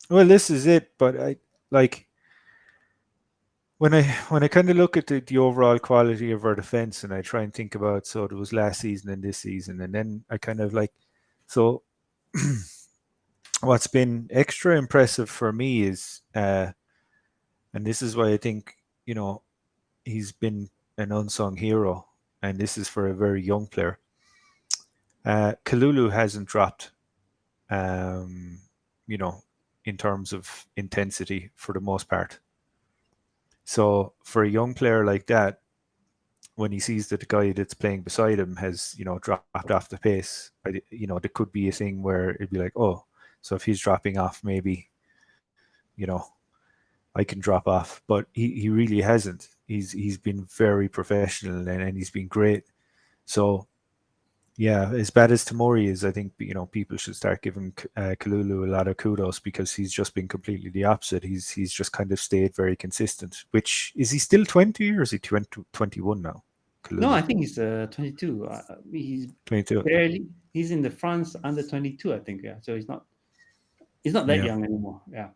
Well, this is it. But I like when I kind of look at the overall quality of our defense, and I try and think about so it was last season and this season, and then I kind of like so. What's been extra impressive for me is, and this is why I think he's been an unsung hero, and this is for a very young player. Kalulu hasn't dropped, um, you know, in terms of intensity for the most part. So for a young player like that, when he sees that the guy that's playing beside him has, dropped off the pace, there could be a thing where it'd be like, oh, so if he's dropping off, maybe, you know, I can drop off. But he really hasn't. He's been very professional and he's been great. So yeah, as bad as Tamori is, I think people should start giving Kalulu a lot of kudos because he's just been completely the opposite. He's just kind of stayed very consistent. Which is he still 20 or is he 21 now? No, Kalulu I think he's 22. He's 22. barely. He's in the France under 22, I think. Yeah, so he's not that Yeah, young anymore. Yeah,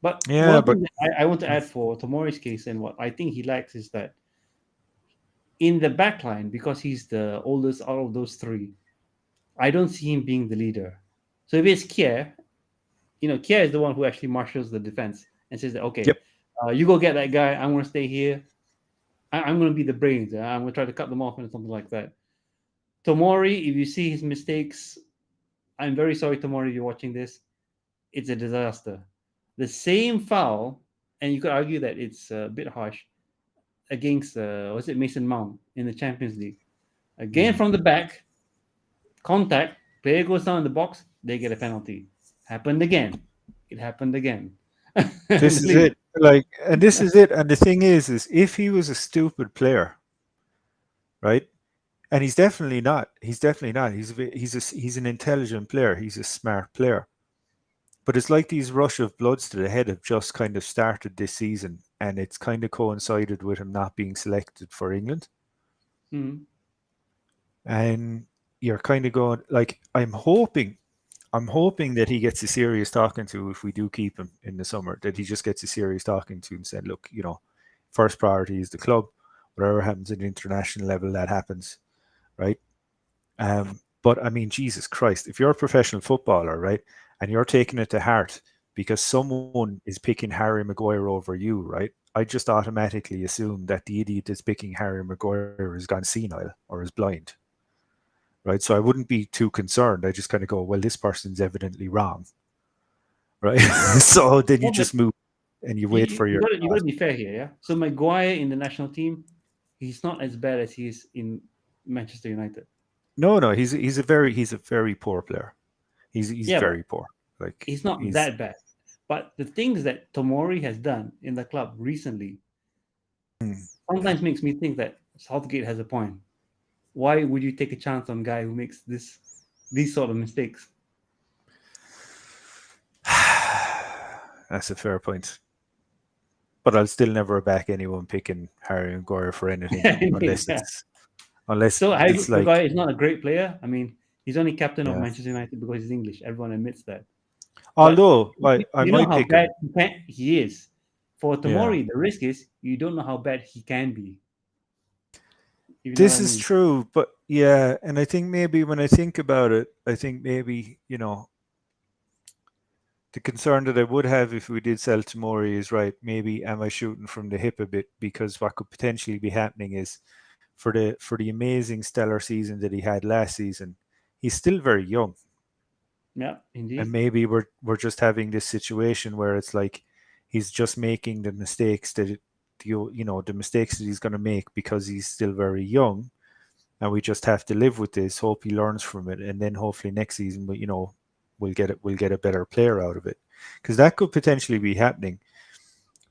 but yeah, one but thing that I want to add for Tomori's case and what I think he lacks is that in the back line, because he's the oldest out of those three, I don't see him being the leader. So if it's Kier, Kier is the one who actually marshals the defense and says that, okay, yep. you go get that guy. I'm going to stay here. I'm going to be the brains. I'm going to try to cut them off and something like that. Tomori, if you see his mistakes, I'm very sorry, Tomori, if you're watching this. It's a disaster. The same foul, and you could argue that it's a bit harsh against, was it Mason Mount in the Champions League? Again, Mm. from the back, contact, player goes down in the box, they get a penalty. Happened again. It happened again. This is it. Like, and this is it. And the thing is if he was a stupid player, right? And he's definitely not. He's definitely not. He's an intelligent player. He's a smart player. But it's like these rush of bloods to the head have just kind of started this season, and it's kind of coincided with him not being selected for England. Mm. And you're kind of going like, I'm hoping that he gets a serious talking to if we do keep him in the summer. That he just gets a serious talking to and said, look, first priority is the club. Whatever happens at the international level, that happens, right? But I mean, Jesus Christ, if you're a professional footballer, right, and you're taking it to heart because someone is picking Harry Maguire over you, right? I just automatically assume that the idiot that's picking Harry Maguire has gone senile or is blind, right? So I wouldn't be too concerned. I just kind of go, well, this person's evidently wrong, right? So then you No, but just move and you wait you, for you your. got you got to be fair here, yeah. So Maguire in the national team, he's not as bad as he is in Manchester United. No, no, he's a very poor player. He's Yeah, but very poor. Like he's not he's that bad. But the things that Tomori has done in the club recently sometimes makes me think that Southgate has a point. Why would you take a chance on a guy who makes these sort of mistakes? That's a fair point. But I'll still never back anyone picking Harry Maguire for anything unless Yeah. unless So Harry it's Maguire like is not a great player. I mean, he's only captain of yeah. Manchester United because he's English. Everyone admits that. But Although I you know might how pick bad him. he is. For Yeah. Tomori, the risk is you don't know how bad he can be. If you know what This I is mean. true, but yeah, and I think maybe when I think about it, I think maybe, the concern that I would have if we did sell Tamori is right, maybe am I shooting from the hip a bit because what could potentially be happening is for the amazing stellar season that he had last season, he's still very young. Yeah, And indeed. maybe we're just having this situation where it's like he's just making the mistakes the mistakes that he's going to make because he's still very young, and we just have to live with this, hope he learns from it, and then hopefully next season we'll get a better player out of it, because that could potentially be happening.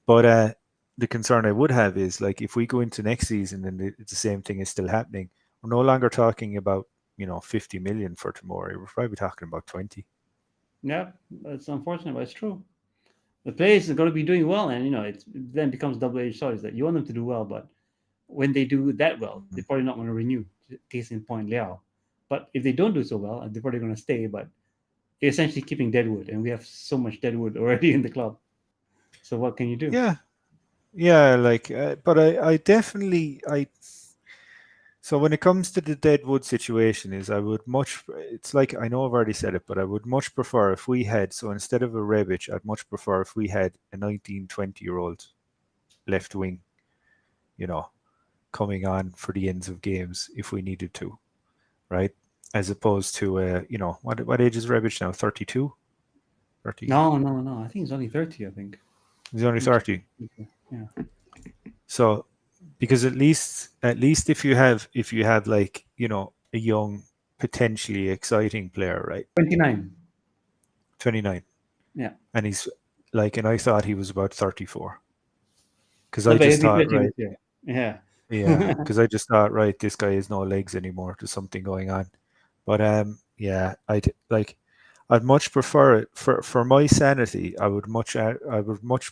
But the concern I would have is like if we go into next season and the same thing is still happening, we're no longer talking about 50 million for Tomori. We're probably talking about 20. Yeah, it's unfortunate, but it's true. The players are going to be doing well, and it then becomes double-edged sword. Is that you want them to do well, but when they do that well, they're probably not going to renew. Case in point, Liao. But if they don't do so well, they're probably going to stay. But you're essentially keeping deadwood, and we have so much deadwood already in the club. So what can you do? Yeah, yeah. Like, but I definitely, I. So when it comes to the Deadwood situation, is I would much. It's like I know I've already said it, but I would much prefer if we had. So instead of a Rebic, I'd much prefer if we had a 19, 20-year-old left wing. You know, coming on for the ends of games if we needed to, right? As opposed to, what age is Rebic now? 32, 30. No, no, no. I think it's only 30. I think. He's only Let me check. 30. Yeah. So because at least if you have like a young, potentially exciting player, right? 29. 29, Yeah. and he's like, and I thought he was about 34 because No, I but just he'll be thought, 30 right, this year. Yeah. yeah, because I just thought, right, this guy has no legs anymore. There's something going on. But yeah, I'd much prefer it for my sanity. I would much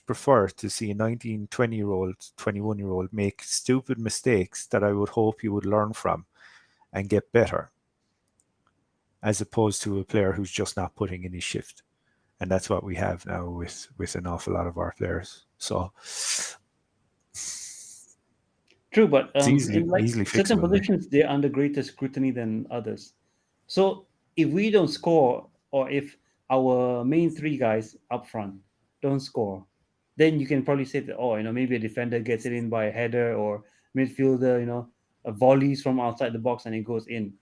prefer to see a 19, 20-year-old, 21-year-old make stupid mistakes that I would hope he would learn from and get better, as opposed to a player who's just not putting in his shift. And that's what we have now with an awful lot of our players. So True, but it's in easily like easily certain fixable. Like, positions, they're under greater scrutiny than others. So if we don't score, or if our main three guys up front don't score, then you can probably say that, oh, maybe a defender gets it in by a header, or midfielder, volleys from outside the box and it goes in.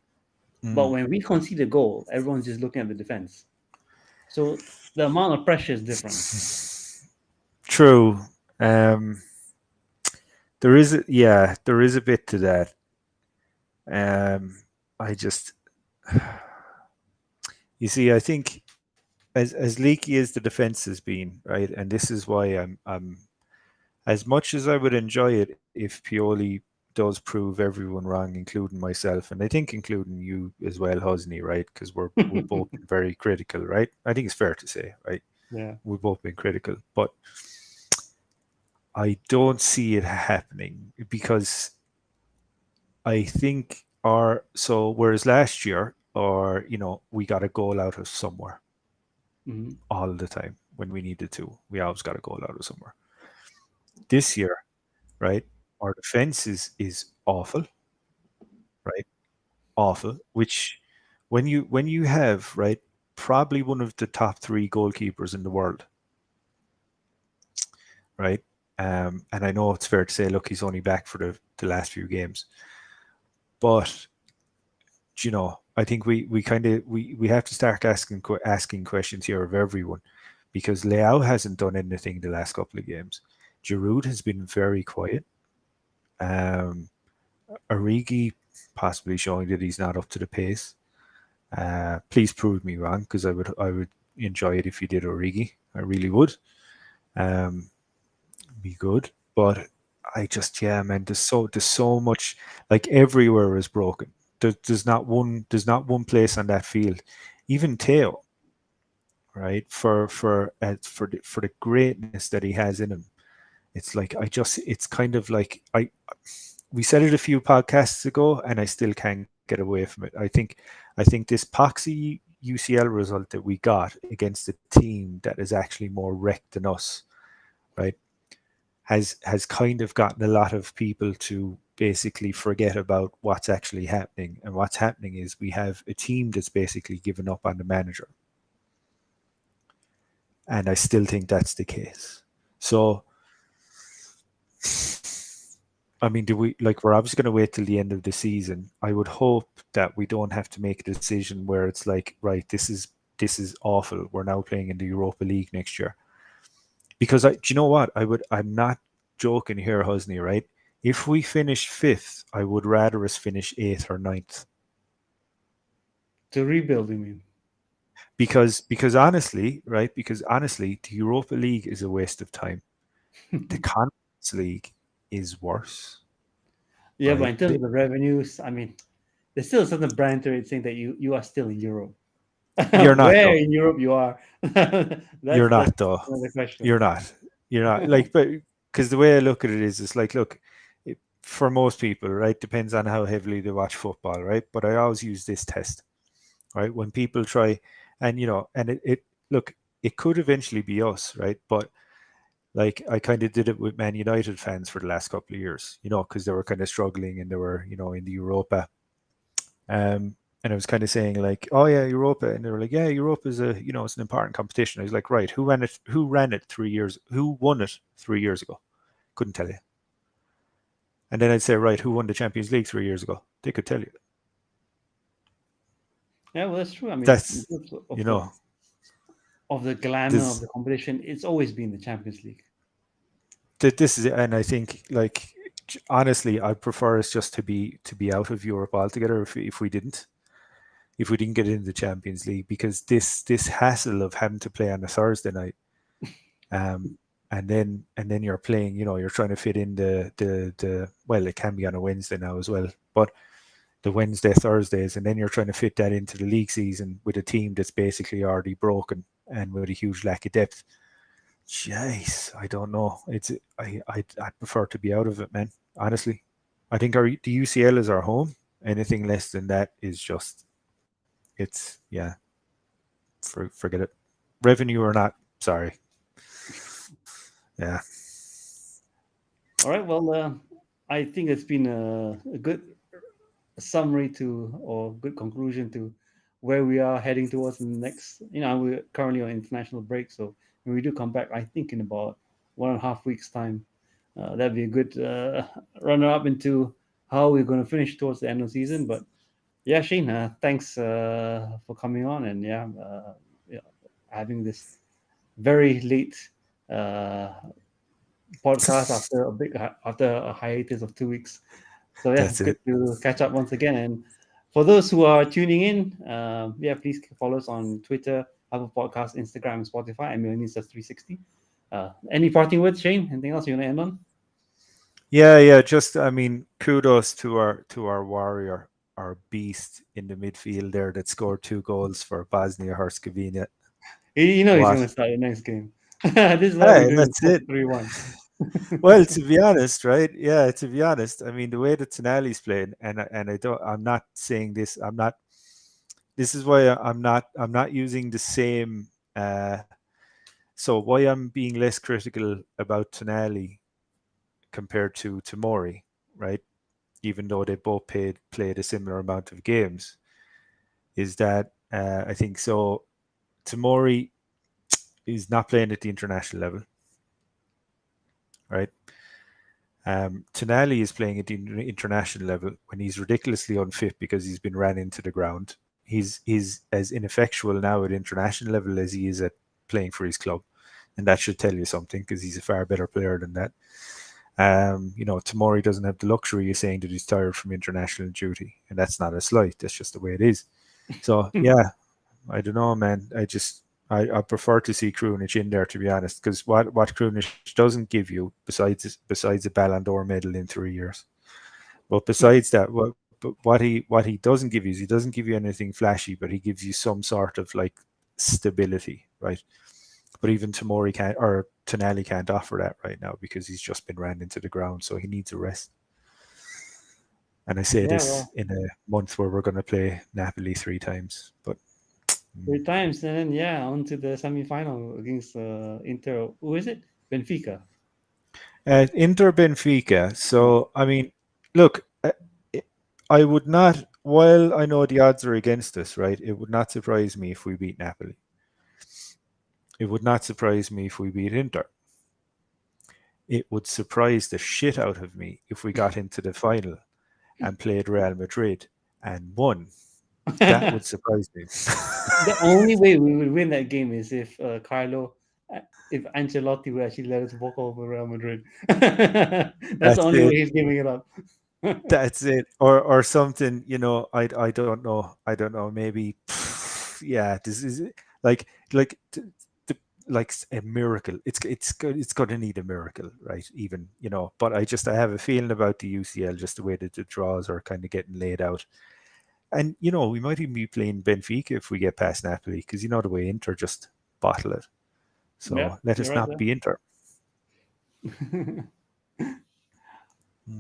But mm, when we concede a goal, everyone's just looking at the defense. So the amount of pressure is different. true. Um, there is a bit to that. Um, I just, you see, I think as leaky as the defense has been, right, and this is why I'm as much as I would enjoy it if Pioli does prove everyone wrong, including myself, and I think including you as well, Hosni, right? Because we've both been very critical, right? I think it's fair to say, right? Yeah. We've both been critical, but I don't see it happening because I think our so whereas last year, or we got a goal out of somewhere Hmm. all the time when we needed to. We always got a goal out of somewhere. This year, right? Our defense is awful, right? Awful. Which when you have, right, probably one of the top three goalkeepers in the world, right? And I know it's fair to say, look, he's only back for the last few games, but I think we kind of we have to start asking questions here of everyone, because Leao hasn't done anything the last couple of games. Giroud has been very quiet. Um, Origi possibly showing that he's not up to the pace. Please prove me wrong, because I would enjoy it if you did Origi. I really would. Um, be good, but I just, yeah, man. There's so much, like, everywhere is broken. There's not one place on that field. Even Teo, right? For the greatness that he has in him, it's like it's kind of like we said it a few podcasts ago, and I still can't get away from it. I think this Poxy UCL result that we got against a team that is actually more wrecked than us, right, has kind of gotten a lot of people to basically forget about what's actually happening. And what's happening is we have a team that's basically given up on the manager. And I still think that's the case. So, I mean, do we, like, we're obviously going to wait till the end of the season. I would hope that we don't have to make a decision where it's like, right, this is awful. We're now playing in the Europa League next year. Because do you know what? I'm not joking here, Hosni, right? If we finish fifth, I would rather us finish eighth or ninth. To rebuild, you mean? Because honestly, right? Because honestly, the Europa League is a waste of time. The Conference League is worse, Yeah, but right? in terms of the revenues, I mean, there's still a certain brand to it saying that you are still in Europe. You're not Where though. in Europe you are? You're That's not though. another question. You're not. You're not. Like, but because the way I look at it is, it's like, look, for most people, right, depends on how heavily they watch football, right? But I always use this test, right? When people try, and and it look, it could eventually be us, right? But like, I kind of did it with Man United fans for the last couple of years, because they were kind of struggling and they were, in the Europa. And I was kind of saying like, oh yeah, Europa, and they were like, yeah, Europa is it's an important competition. I was like, right, who ran it? Who ran it 3 years? Who won it 3 years ago? Couldn't tell you. And then I'd say, right, who won the Champions League 3 years ago? They could tell you. Yeah, well, that's true. I mean, in That's terms you know, of the glamour of this the competition, it's always been the Champions League. this is it. And I think, like, honestly, I'd prefer us just to be out of Europe altogether if we didn't get into the Champions League, because this hassle of having to play on a Thursday night, um, and then you're playing, you're trying to fit in the well, it can be on a Wednesday now as well, but the Wednesday Thursdays, and then you're trying to fit that into the league season with a team that's basically already broken and with a huge lack of depth. Jeez, I don't know. I'd prefer to be out of it, man. Honestly, I think the UCL is our home. Anything less than that is just, it's, yeah, forget it. Revenue or not, sorry. Yeah, All right. Well, I think it's been a good summary to, or good conclusion to, where we are heading towards in the next. We're currently on international break, so when we do come back, I think in about 1.5 weeks' time, that'd be a good runner up into how we're going to finish towards the end of the season. But yeah, Shane, thanks for coming on, and yeah, having this very late uh, podcast after a hiatus of 2 weeks. So yeah, that's good it. to catch up once again. And for those who are tuning in, yeah, please follow us on Twitter, Apple Podcasts, Instagram, and Spotify. I'm Leonistas 360. Any parting words, Shane? Anything else you want to end on? Yeah, yeah. Just, I mean, kudos to our warrior, our beast in the midfield there that scored 2 goals for Bosnia Herzegovina. He's What? going to start the next game. This is what we're Hey, doing. that's it. 3-1. Well, to be honest, right? Yeah, to be honest, I mean, the way that Tonali's playing, and I don't, I'm not saying this. I'm not. This is why I'm not using the same. So why I'm being less critical about Tonali compared to Tomori, right? Even though they both played a similar amount of games, is that I think so. Tomori is not playing at the international level, right? Tonali is playing at the international level when he's ridiculously unfit because he's been ran into the ground. He's as ineffectual now at international level as he is at playing for his club, and that should tell you something because he's a far better player than that. Tomori doesn't have the luxury of saying that he's tired from international duty, and that's not a slight. That's just the way it is. So yeah, I don't know, man. I prefer to see Krunic in there, to be honest, because what Krunic doesn't give you, besides a Ballon d'Or medal in 3 years, but besides that, what he doesn't give you is, he doesn't give you anything flashy, but he gives you some sort of like stability, right? But even Tomori can't, or Tonali can't offer that right now because he's just been ran into the ground, so he needs a rest. And I say Yeah, this well, in a month where we're going to play Napoli 3 times, but 3 times, and then yeah, on to the semi-final against Inter. Who is it? Benfica. Inter Benfica. So I mean, look, I would not. While I know the odds are against us, right? It would not surprise me if we beat Napoli. It would not surprise me if we beat Inter. It would surprise the shit out of me if we got into the final and played Real Madrid and won. That would surprise me. The only way we would win that game is if if Ancelotti would actually let us walk over Real Madrid. That's the That's only way it. he's giving it up. That's it. Or something. I don't know. I don't know. Maybe. Yeah. This is like like a miracle. It's going to need a miracle, right? Even, but I have a feeling about the UCL, just the way that the draws are kind of getting laid out. And we might even be playing Benfica if we get past Napoli, because the way Inter just bottle it. So Yeah, let you're us right not be Inter. there.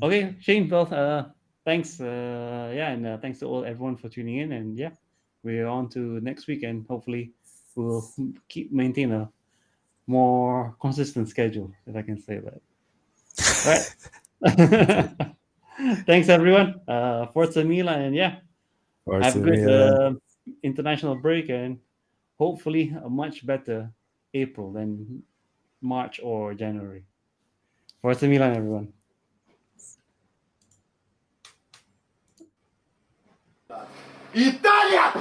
Okay, Shane, Bill, thanks. And thanks to everyone for tuning in. And yeah, we're on to next week, and hopefully we'll maintain a more consistent schedule, if I can say that. All right. Thanks, everyone. Forza Milan, and yeah, have a good international break, and hopefully a much better April than March or January. Forza Milan, everyone. Italia!